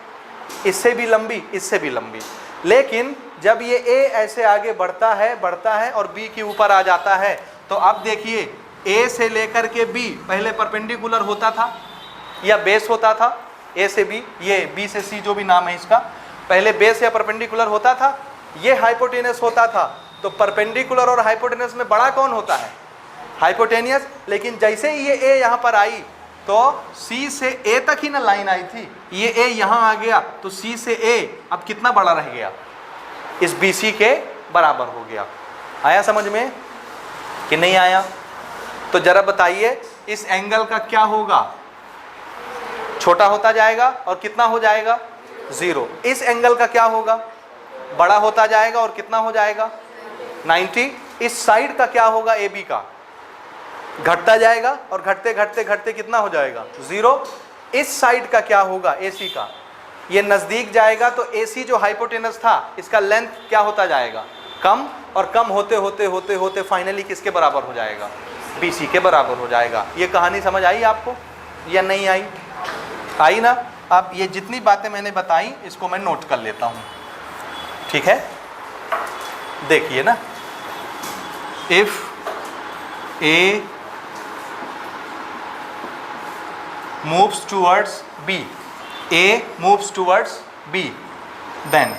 इससे भी लंबी, इससे भी लंबी। लेकिन जब ये ए ऐसे आगे बढ़ता है और बी के ऊपर आ जाता है, तो अब देखिए ए से लेकर के बी पहले परपेंडिकुलर होता था या बेस होता था, ए से बी, ये बी से सी जो भी नाम है इसका, पहले बेस या परपेंडिकुलर होता था, ये हाइपोटेनियस होता था। तो परपेंडिकुलर और हाइपोटेनियस में बड़ा कौन होता है, हाइपोटेनियस। लेकिन जैसे ही ये ए यहाँ पर आई तो सी से ए तक ही ना लाइन आई थी, ये ए यहाँ आ गया तो सी से ए अब कितना बड़ा रह गया, इस बी सी के बराबर हो गया। आया समझ में कि नहीं आया। तो जरा बताइए इस एंगल का क्या होगा, छोटा होता जाएगा और कितना हो जाएगा, 0। इस एंगल का क्या होगा, बड़ा होता जाएगा और कितना हो जाएगा, 90। इस साइड का क्या होगा, ए बी का, घटता जाएगा और घटते घटते घटते कितना हो जाएगा, 0। इस साइड का क्या होगा, ए सी का, ये नज़दीक जाएगा तो ए सी जो हाइपोटेनस था इसका लेंथ क्या होता जाएगा, कम, और कम होते होते होते होते फाइनली किसके बराबर हो जाएगा, बी सी के बराबर हो जाएगा। ये कहानी समझ आई आपको या नहीं आई, आई ना। अब ये जितनी बातें मैंने बताई इसको मैं नोट कर लेता हूँ, ठीक है। देखिए ना, if A moves towards B, A moves towards B, then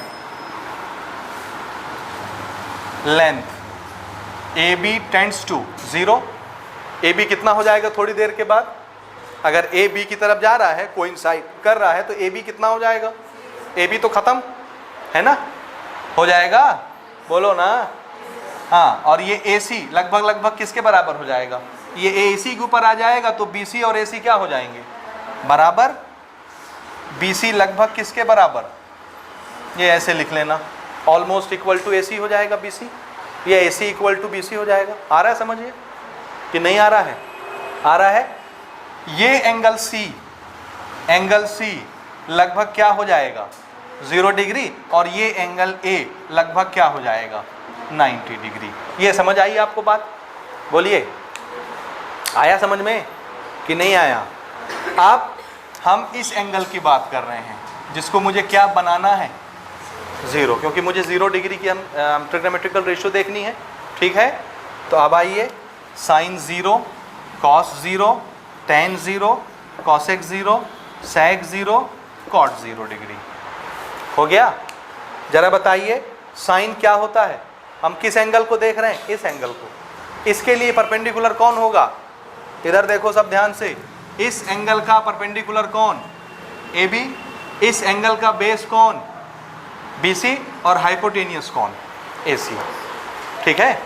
length AB tends to 0। AB कितना हो जाएगा थोड़ी देर के बाद, अगर A B की तरफ जा रहा है, कोइंसाइड कर रहा है, तो AB कितना हो जाएगा, AB तो खत्म है ना, हो जाएगा, बोलो ना, हाँ। और ये AC लगभग लगभग किसके बराबर हो जाएगा, ये AC के ऊपर आ जाएगा तो BC और AC क्या हो जाएंगे, बराबर। BC लगभग किसके बराबर, ये ऐसे लिख लेना, ऑलमोस्ट इक्वल टू AC हो जाएगा BC, या AC इक्वल टू BC हो जाएगा। आ रहा है समझिए कि नहीं आ रहा है, आ रहा है। ये एंगल C लगभग क्या हो जाएगा, 0 डिग्री, और ये एंगल A लगभग क्या हो जाएगा, 90 डिग्री। ये समझ आई आपको बात, बोलिए आया समझ में कि नहीं आया। अब हम इस एंगल की बात कर रहे हैं जिसको मुझे क्या बनाना है, 0, क्योंकि मुझे 0 डिग्री की हम ट्रिग्नोमेट्रिकल रेशियो देखनी है, ठीक है। तो अब आइए, साइन 0, कॉस 0, टेन 0, कॉसेक 0, सेक 0, कॉट 0 डिग्री हो गया। जरा बताइए साइन क्या होता है, हम किस एंगल को देख रहे हैं, इस एंगल को। इसके लिए परपेंडिकुलर कौन होगा, इधर देखो सब ध्यान से, इस एंगल का परपेंडिकुलर कौन, ए बी, इस एंगल का बेस कौन, बी सी, और हाइपोटेनियस कौन, ए सी, ठीक है।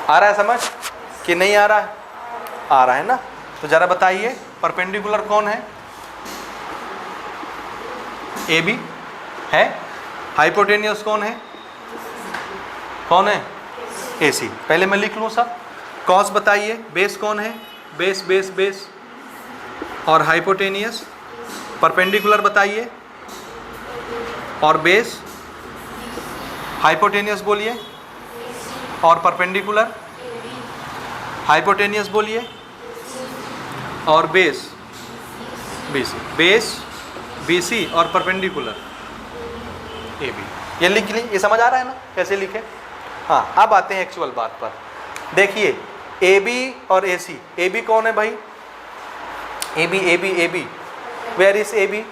आ रहा है समझ कि नहीं आ रहा है, आ रहा है ना। तो जरा बताइए परपेंडिकुलर कौन है, ए बी है, हाइपोटेनियस कौन है, कौन है, ए सी। पहले मैं लिख लूँ सब, कॉस बताइए, बेस कौन है, बेस बेस बेस, और हाइपोटेनियस, परपेंडिकुलर बताइए, और बेस, हाइपोटेनियस बोलिए, और परपेंडिकुलर, हाइपोटेनियस बोलिए, और बेस, बीसी, बेस बीसी और परपेंडिकुलर ए बी। ये लिख ली, ये समझ आ रहा है ना कैसे लिखे। हाँ, अब आते हैं एक्चुअल बात पर। देखिए ए बी और ए सी, ए बी कौन है भाई, A B A B A B, where is A B,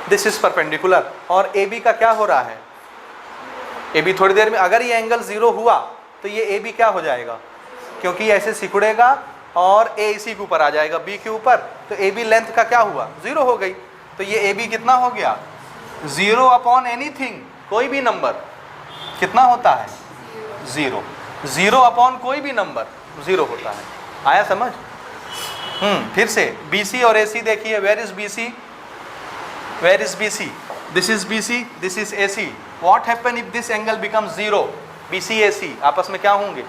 this is perpendicular. और ए बी का क्या हो रहा है, ए बी थोड़ी देर में अगर ये एंगल 0 हुआ तो ये ए बी क्या हो जाएगा, क्योंकि ये ऐसे सिकुड़ेगा और ए इसी के ऊपर आ जाएगा बी के ऊपर, तो ए बी लेंथ का क्या हुआ 0 हो गई। तो ये ए बी कितना हो गया 0 अपॉन एनीथिंग, कोई भी नंबर कितना होता है 0, 0 अपॉन कोई भी नंबर 0 होता है। आया समझ? फिर से BC और AC देखिए, where is BC, where is BC, this is BC, this is AC। What happen if this angle becomes 0, BC AC आपस में क्या होंगे,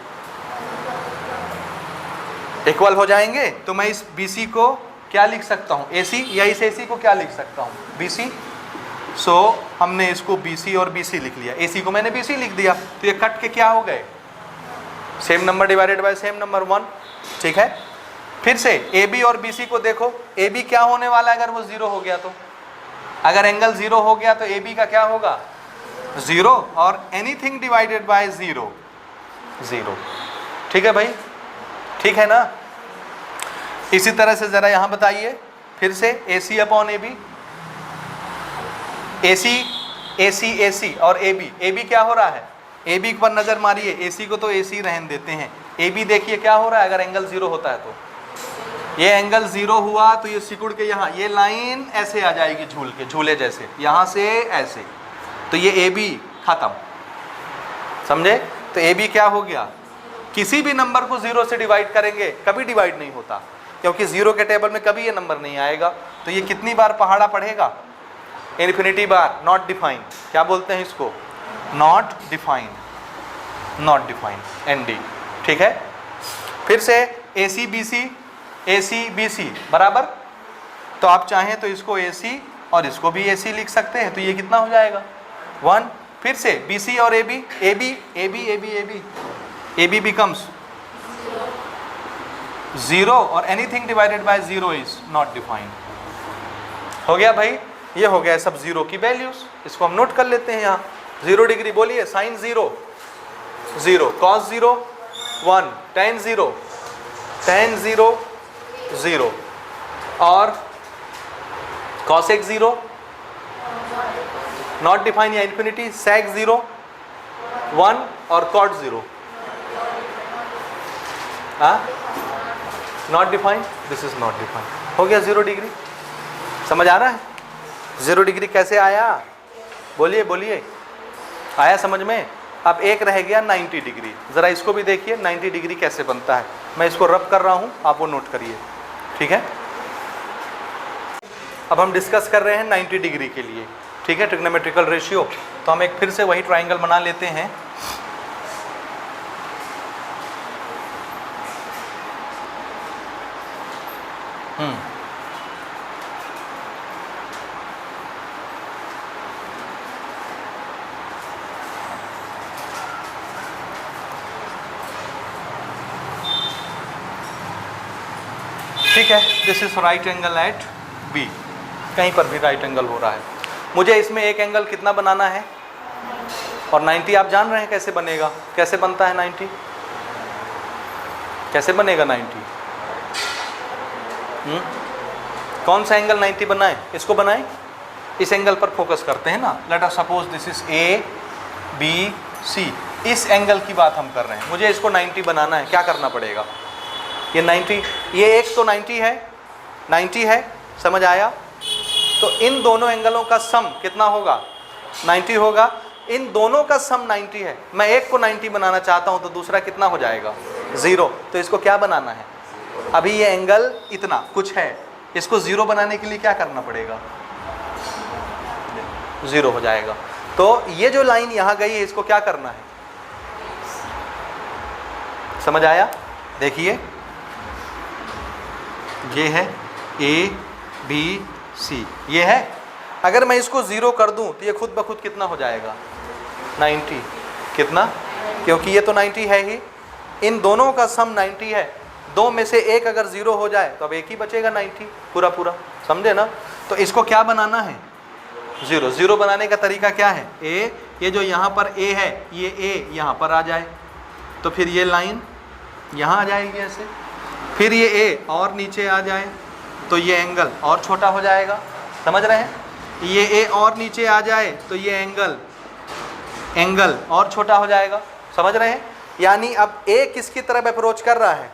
इक्वल हो जाएंगे। तो मैं इस BC को क्या लिख सकता हूँ AC, या इस AC को क्या लिख सकता हूँ BC। सो हमने इसको BC और BC लिख लिया, AC को मैंने BC लिख दिया, तो ये कट के क्या हो गए, same number divided by same number 1। ठीक है, फिर से AB और BC को देखो, AB क्या होने वाला है अगर वो 0 हो गया, तो अगर एंगल 0 हो गया तो AB का क्या होगा 0, और एनीथिंग डिवाइडेड बाय 0 0। ठीक है भाई, ठीक है ना। इसी तरह से जरा यहां बताइए फिर से AC अपॉन AB, AC और AB क्या हो रहा है, AB पर नजर मारिए, AC को तो AC रहने देते हैं, AB देखिए क्या हो रहा है अगर एंगल 0 होता है, तो ये एंगल 0 हुआ तो ये सिकुड़ के यहाँ ये लाइन ऐसे आ जाएगी झूल के, झूले जैसे यहाँ से ऐसे, तो ये AB खत्म, समझे। तो AB क्या हो गया, किसी भी नंबर को 0 से डिवाइड करेंगे कभी डिवाइड नहीं होता, क्योंकि 0 के टेबल में कभी ये नंबर नहीं आएगा। तो ये कितनी बार पहाड़ा पढ़ेगा, इन्फिनिटी बार, नॉट डिफाइन, क्या बोलते हैं इसको, not define, not define, ND। ठीक है, फिर से AC BC बराबर, तो आप चाहें तो इसको AC और इसको भी AC लिख सकते हैं, तो ये कितना हो जाएगा 1। फिर से BC और AB becomes 0 और anything divided by 0 is not defined. हो गया भाई, ये हो गया सब 0 की वैल्यूज, इसको हम नोट कर लेते हैं यहाँ। 0 डिग्री बोलिए, साइन 0 0, कॉस 0 1, tan 0 0 और cosec 0 नॉट डिफाइन या इन्फिनिटी, sec 0 1 और cot 0 not define, this is not define. हो गया 0 डिग्री, समझ आ रहा है 0 डिग्री कैसे आया, बोलिए बोलिए, आया समझ में। अब एक रह गया 90 डिग्री, ज़रा इसको भी देखिए 90 डिग्री कैसे बनता है, मैं इसको रब कर रहा हूँ, आप वो नोट करिए। ठीक है, अब हम डिस्कस कर रहे हैं 90 डिग्री के लिए, ठीक है, ट्रिग्नोमेट्रिकल रेशियो। तो हम एक फिर से वही ट्राइंगल बना लेते हैं। ठीक है, this is right angle at B, कहीं पर भी राइट एंगल हो रहा है। मुझे इसमें एक एंगल कितना बनाना है, और 90 आप जान रहे हैं कैसे बनेगा, कैसे बनता है 90, कैसे बनेगा 90, कौन सा एंगल 90 बनाएं, इसको बनाएं, इस एंगल पर फोकस करते हैं ना। Let us suppose this is ABC, इस एंगल की बात हम कर रहे हैं, मुझे इसको 90 बनाना है, क्या करना पड़ेगा, ये 90, ये एक तो 90 है, समझ आया। तो इन दोनों एंगलों का सम कितना होगा 90 होगा, इन दोनों का सम 90 है, मैं एक को 90 बनाना चाहता हूं तो दूसरा कितना हो जाएगा 0। तो इसको क्या बनाना है, अभी ये एंगल इतना कुछ है, इसको 0 बनाने के लिए क्या करना पड़ेगा, 0 हो जाएगा। तो ये जो लाइन यहां गई है इसको क्या करना है, समझ आया। देखिए ये है ABC, ये है, अगर मैं इसको 0 कर दूं तो ये खुद ब खुद कितना हो जाएगा 90, कितना, क्योंकि ये तो 90 है ही, इन दोनों का सम 90 है, दो में से एक अगर 0 हो जाए तो अब एक ही बचेगा 90 पूरा पूरा, समझे ना। तो इसको क्या बनाना है 0 बनाने का तरीका क्या है, ये जो यहाँ पर A है, ये A यहाँ पर आ जाए, तो फिर ये लाइन यहाँ आ जाएगी ऐसे, फिर ये A और नीचे आ जाए, तो ये एंगल और छोटा हो जाएगा, समझ रहे हैं। ये ए और नीचे आ जाए तो ये एंगल और छोटा हो जाएगा। समझ रहे हैं? यानी अब ए किसकी तरफ अप्रोच कर रहा है?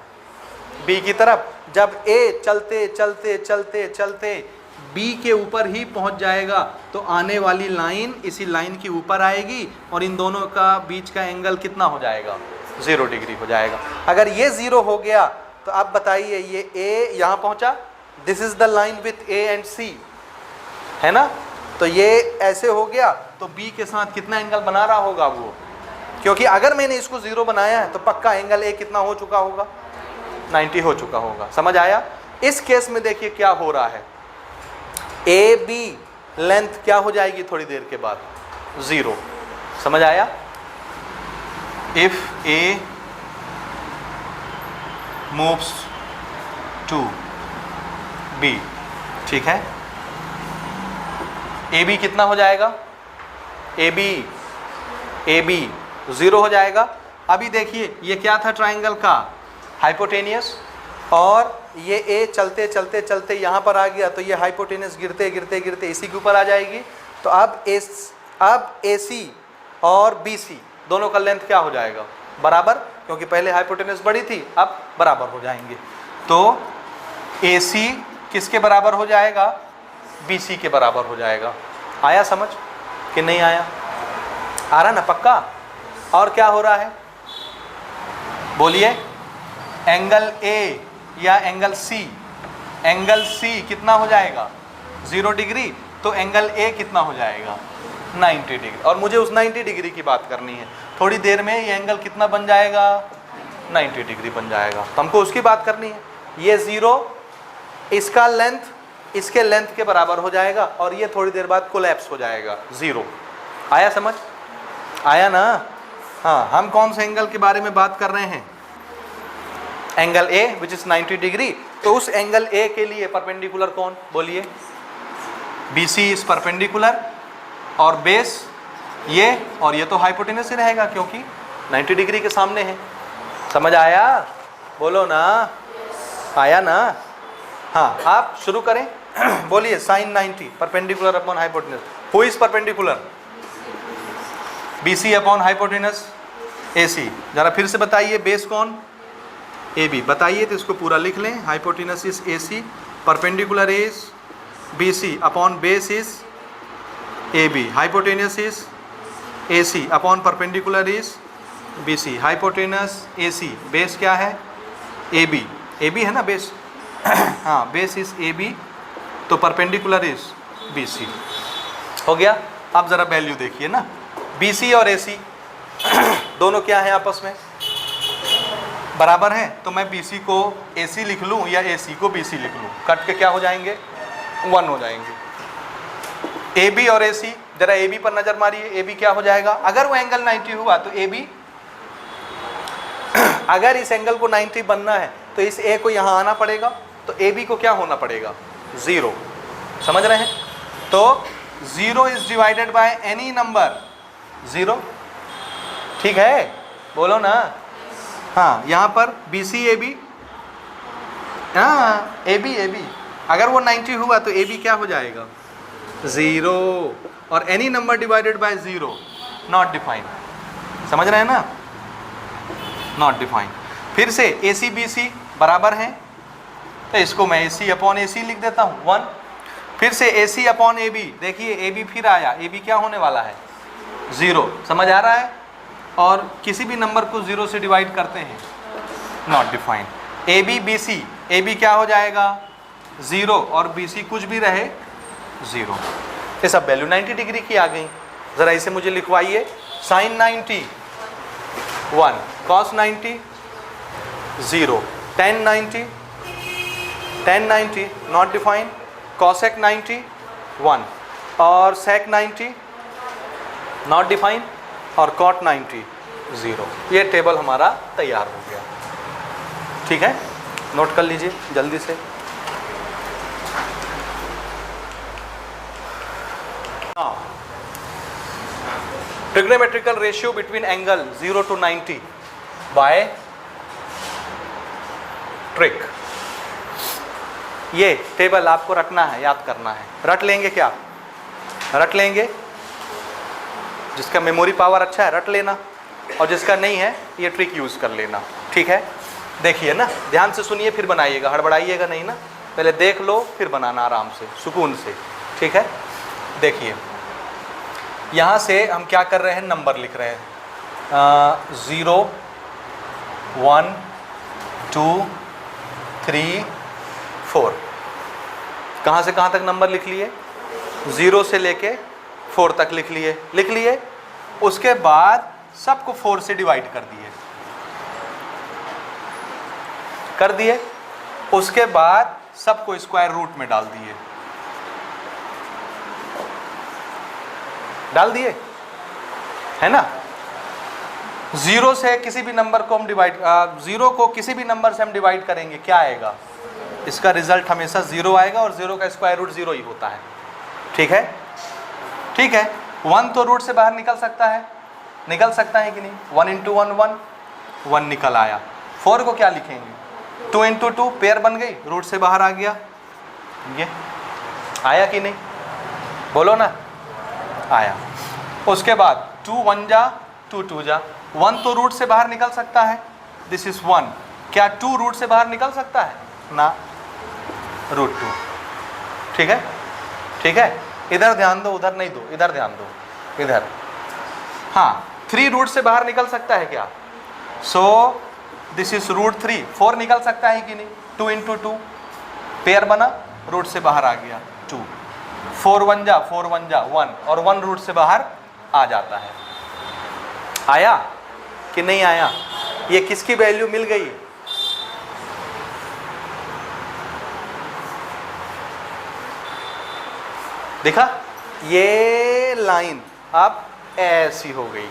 बी की तरफ। जब ए चलते चलते चलते चलते बी के ऊपर ही पहुंच जाएगा तो आने वाली लाइन इसी लाइन के ऊपर आएगी और इन दोनों का बीच का एंगल कितना हो जाएगा? 0 डिग्री हो जाएगा। अगर ये 0 हो गया तो आप बताइए, ये ए यहाँ पहुंचा, this is the line with A and C, है ना? तो ये ऐसे हो गया तो बी के साथ कितना एंगल बना रहा होगा वो? क्योंकि अगर मैंने इसको 0 बनाया है तो पक्का एंगल ए कितना हो चुका होगा? 90 हो चुका होगा। समझ आया? इस केस में देखिए क्या हो रहा है, ए बी लेंथ क्या हो जाएगी थोड़ी देर के बाद? 0। समझ आया? If A moves to B, ठीक है, ए बी कितना हो जाएगा? ए बी 0 हो जाएगा। अभी देखिए ये क्या था ट्राइंगल का? हाइपोटेनियस। और ये ए चलते चलते चलते यहाँ पर आ गया तो ये हाइपोटेनियस गिरते गिरते गिरते इसी के ऊपर आ जाएगी। तो अब ए सी और बी सी दोनों का लेंथ क्या हो जाएगा? बराबर, क्योंकि पहले हाइपोटेनियस बड़ी थी, अब बराबर हो जाएंगे। तो ए सी किसके बराबर हो जाएगा? बी सी के बराबर हो जाएगा। आया समझ कि नहीं आया? आ रहा ना पक्का? और क्या हो रहा है बोलिए? एंगल ए या एंगल सी कितना हो जाएगा? 0 डिग्री। तो एंगल ए कितना हो जाएगा? 90 डिग्री। और मुझे उस 90 डिग्री की बात करनी है। थोड़ी देर में ये एंगल कितना बन जाएगा? 90 डिग्री बन जाएगा। तो हमको उसकी बात करनी है। ये 0 इसका लेंथ इसके लेंथ के बराबर हो जाएगा और ये थोड़ी देर बाद कोलैप्स हो जाएगा 0। आया समझ? आया ना? हाँ, हम कौन से एंगल के बारे में बात कर रहे हैं? Angle A which is 90 degree. तो उस एंगल ए के लिए परपेंडिकुलर कौन? बोलिए। बी सी इज परपेंडिकुलर और बेस ये, और ये तो हाइपोटेनस ही रहेगा क्योंकि 90 डिग्री के सामने है। समझ आया? बोलो ना, आया ना? हाँ, आप शुरू करें। बोलिए sine 90 perpendicular upon hypotenuse. Who is perpendicular? B C upon hypotenuse A C. जरा फिर से बताइए, बेस कौन? A B. बताइए तो इसको पूरा लिख लें। Hypotenuse is A C, perpendicular is B C upon base is A B. Hypotenuse is A C upon perpendicular is B C. Hypotenuse A C, base क्या है? ए बी। ए बी है ना बेस? हाँ, बेस इज ए बी, तो perpendicular is B सी। हो गया? अब ज़रा वैल्यू देखिए ना, बी सी और ए सी दोनों क्या है आपस में? बराबर है। तो मैं बी सी को ए सी लिख लूँ या ए सी को बी सी लिख लूँ, कट के क्या हो जाएंगे? 1 हो जाएंगे। ए बी और ए सी, जरा ए बी पर नज़र मारिए। ए बी क्या हो जाएगा? अगर वो एंगल 90 हुआ तो ए बी, अगर इस एंगल को 90 बनना है तो इस ए को यहाँ आना पड़ेगा, तो ए बी को क्या होना पड़ेगा? 0। समझ रहे हैं? तो 0 is divided by any number 0। ठीक है? बोलो ना। हाँ, यहाँ पर बी सी ए बी, हाँ ए बी, अगर वो 90 हुआ तो ए बी क्या हो जाएगा? 0। और any number divided by 0 not defined. समझ रहे हैं ना? Not defined. फिर से ए सी बी सी बराबर हैं, तो इसको मैं ए सी अपॉन ए सी लिख देता हूँ 1। फिर से ए सी अपॉन ए बी, देखिए ए बी फिर आया, ए बी क्या होने वाला है? 0। समझ आ रहा है? और किसी भी नंबर को 0 से डिवाइड करते हैं, not defined. A B B C, A B क्या हो जाएगा? 0 और बी सी कुछ भी रहे 0। ये सब वैल्यू 90 डिग्री की आ गई। ज़रा इसे मुझे लिखवाइए। Sine 90 1, cos 90 0, tan 90 not defined, cosec 90 1 और सेक 90 नॉट डिफाइंड और कॉट 90 0। ये टेबल हमारा तैयार हो गया। ठीक है? नोट कर लीजिए जल्दी से। Trigonometrical ratio between angle 0 to 90 by trick. ये टेबल आपको रटना है, याद करना है। रट लेंगे क्या? रट लेंगे, जिसका मेमोरी पावर अच्छा है रट लेना, और जिसका नहीं है ये ट्रिक यूज़ कर लेना। ठीक है, देखिए ना, ध्यान से सुनिए फिर बनाइएगा, हड़बड़ाइएगा नहीं ना, पहले देख लो फिर बनाना आराम से सुकून से। ठीक है, देखिए यहाँ से हम क्या कर रहे हैं, नंबर लिख रहे हैं 0 1 2 3 4। कहाँ से कहाँ तक नंबर लिख लिए, 0 से लेके 4 तक लिख लिए। उसके बाद सबको 4 से डिवाइड कर दिए। उसके बाद सबको स्क्वायर रूट में डाल दिए, है ना। 0 से किसी भी नंबर को हम ज़ीरो को किसी भी नंबर से हम डिवाइड करेंगे, क्या आएगा, इसका रिजल्ट हमेशा 0 आएगा, और 0 का स्क्वायर रूट 0 ही होता है। ठीक है, 1 तो रूट से बाहर निकल सकता है कि नहीं, 1 इंटू 1 1 निकल आया। 4 को क्या लिखेंगे, 2 इंटू 2 पेयर बन गई, रूट से बाहर आ गया, ये आया कि नहीं, बोलो ना, आया। उसके बाद 2 1 जा 2 2 जा, 1 तो रूट से बाहर निकल सकता है, दिस इज 1। क्या 2 रूट से बाहर निकल सकता है ना, रूट 2। ठीक है, इधर ध्यान दो, उधर नहीं दो, इधर ध्यान दो, इधर। हाँ, 3 रूट से बाहर निकल सकता है क्या, सो दिस इज रूट 3। 4 निकल सकता है कि नहीं, 2 इंटू 2 पेयर बना, रूट से बाहर आ गया 2। 4 1 जा 1, और 1 रूट से बाहर आ जाता है। आया कि नहीं आया, ये किसकी वैल्यू मिल गई, देखा, ये लाइन अब ऐसी हो गई,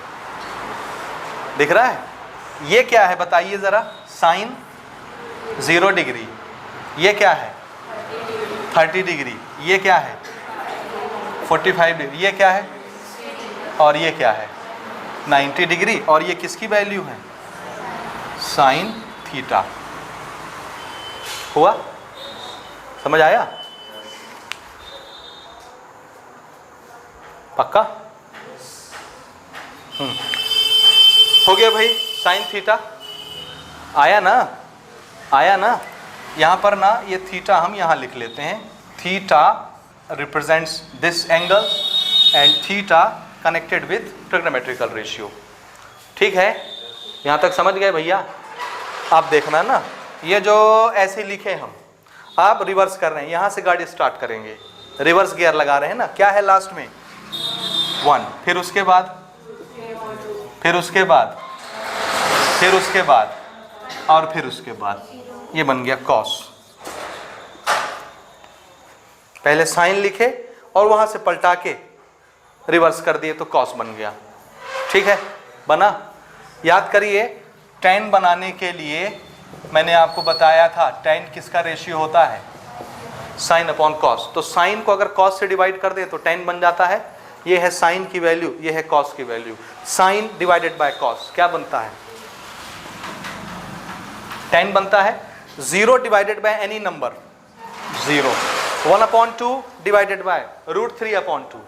दिख रहा है। ये क्या है बताइए ज़रा, साइन 0 डिग्री, ये क्या है 30 डिग्री, ये क्या है 45 डिग्री, ये क्या है, और ये क्या है 90 डिग्री, और ये किसकी वैल्यू है, साइन थीटा। हुआ, समझ आया, पक्का। हो गया भाई, साइन थीटा आया ना। यहाँ पर ना ये थीटा हम यहाँ लिख लेते हैं, theta represents this angle and theta connected with trigonometrical ratio. ठीक है, यहाँ तक समझ गए भैया। आप देखना ना, ये जो ऐसे लिखे हम, आप रिवर्स कर रहे हैं, यहाँ से गाड़ी स्टार्ट करेंगे, रिवर्स गियर लगा रहे हैं ना, क्या है लास्ट में 1, फिर उसके बाद और फिर उसके बाद, ये बन गया कॉस। पहले साइन लिखे और वहां से पलटा के रिवर्स कर दिए तो कॉस बन गया। ठीक है, बना। याद करिए, tan बनाने के लिए मैंने आपको बताया था tan किसका रेशियो होता है, साइन अपॉन कॉस। तो साइन को अगर कॉस से डिवाइड कर दे तो tan बन जाता है। ये है साइन की वैल्यू, ये है कॉस की value. Sine divided by cos क्या बनता है, tan बनता है। 0 divided by any number 0, 1/2 divided by √3/2,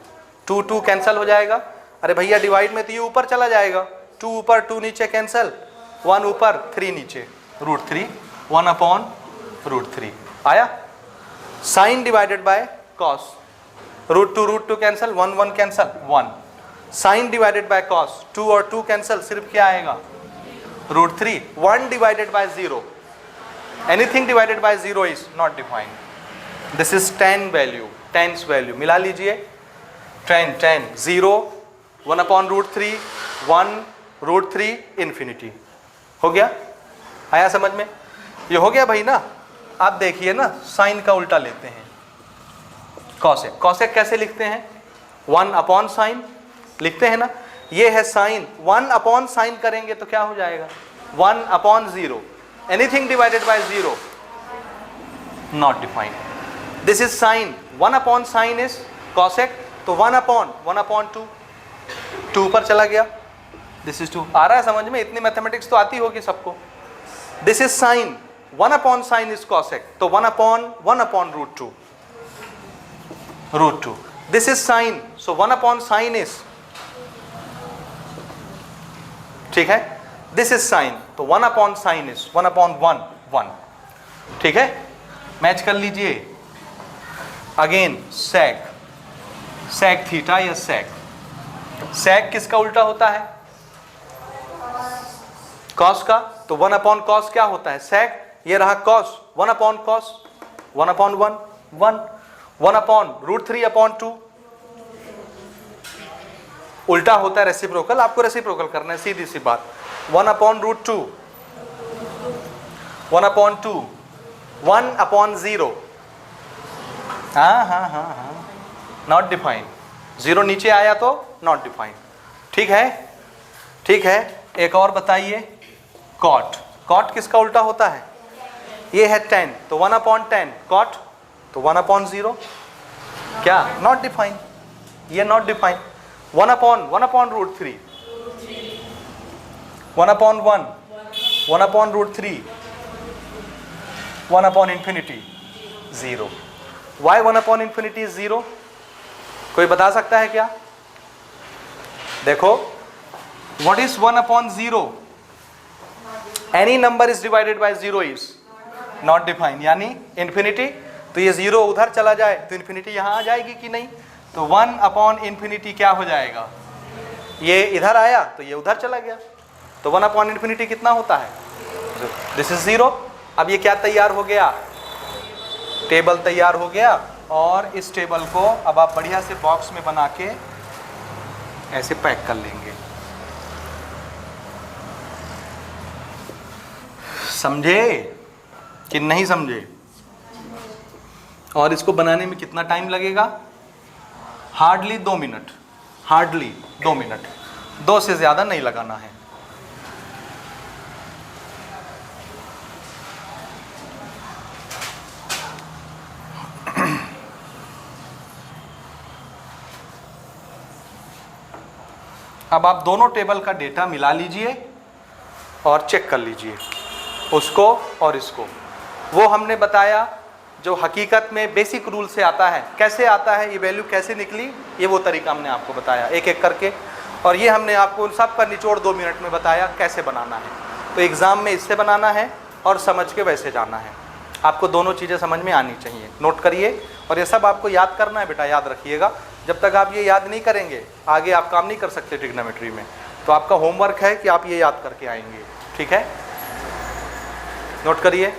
2 2 cancel हो जाएगा। अरे भैया डिवाइड में तो ये ऊपर चला जाएगा, 2 ऊपर 2 नीचे कैंसिल, 1 ऊपर 3 नीचे, √3, 1/√3 आया। Sine divided by cos, √2 cancel, 1 1 cancel 1। Sine divided by cos, 2 और 2 कैंसिल, सिर्फ क्या आएगा √3। 1 divided by 0, anything divided by 0 is not defined. This is tan value, tan's value मिला लीजिए, tan 0, 1/√3, 1 √3 इन्फिनिटी। हो गया, आया समझ में, ये हो गया भाई ना। आप देखिए ना, साइन का उल्टा लेते हैं, कॉसेक। कॉसेक कैसे लिखते हैं, 1/sin लिखते हैं ना। ये है साइन, 1/sin करेंगे तो क्या हो जाएगा 1/0, anything divided by 0 not defined. This is sine, 1/sin is cosec, तो 1/2, 2 पर चला गया, दिस इज 2। आ रहा है समझ में, इतनी मैथमेटिक्स तो आती होगी सबको। This is sine, 1/sin is cosec, तो 1/√2, √2। This is sine, so 1 upon sine is, ठीक है, दिस इज साइन, तो 1 अपॉन साइन इज 1 अपॉन 1 1, ठीक है। मैच कर लीजिए। अगेन सेक, सेक थीटा या सेक, सेक किसका उल्टा होता है? कॉस का, तो 1 अपॉन कॉस क्या होता है? सेक। ये रहा cos, 1 upon cos 1 upon 1 1, 1 upon √3 upon 2, उल्टा होता है रेसिप्रोकल, आपको रेसिप्रोकल करना है, सीधी सी बात। 1 अपॉन √2, 1 अपॉन 2, 1 अपॉन 0, हाँ, नॉट डिफाइन, 0 नीचे आया तो नॉट डिफाइन, ठीक है, ठीक है। एक और बताइए, कॉट, कॉट किसका उल्टा होता है? ये है 10, तो 1 अपॉन 10 कॉट, तो 1 अपॉन 0, क्या? नॉट डिफाइन, ये not define. 1 upon √3, 1 upon 1, 1 upon √3, 1 upon infinity 0। Why 1 upon infinity 0? कोई बता सकता है क्या? देखो, what is 1 upon 0? Any number is divided by 0 is not define, यानी इंफिनिटी, तो ये 0 उधर चला जाए तो इंफिनिटी यहां आ जाएगी कि नहीं? तो 1 अपॉन इंफिनिटी क्या हो जाएगा? ये इधर आया तो ये उधर चला गया, तो 1 अपॉन इंफिनिटी कितना होता है? This is 0। अब ये क्या तैयार हो गया? टेबल तैयार हो गया, और इस टेबल को अब आप बढ़िया से बॉक्स में बना के ऐसे पैक कर लेंगे। समझे कि नहीं समझे? और इसको बनाने में कितना टाइम लगेगा? हार्डली 2 मिनट, हार्डली 2 मिनट, 2 से ज़्यादा नहीं लगाना है। अब आप दोनों टेबल का डेटा मिला लीजिए और चेक कर लीजिए, उसको और इसको। वो हमने बताया जो हकीकत में बेसिक रूल से आता है, कैसे आता है, ये वैल्यू कैसे निकली, ये वो तरीका हमने आपको बताया एक एक करके, और ये हमने आपको सब का निचोड़ 2 मिनट में बताया कैसे बनाना है। तो एग्ज़ाम में इससे बनाना है और समझ के वैसे जाना है। आपको दोनों चीज़ें समझ में आनी चाहिए, नोट करिए, और ये सब आपको याद करना है बेटा, याद रखिएगा। जब तक आप ये याद नहीं करेंगे आगे आप काम नहीं कर सकते ट्रिग्नोमेट्री में। तो आपका होमवर्क है कि आप ये याद करके आएंगे, ठीक है? नोट करिए।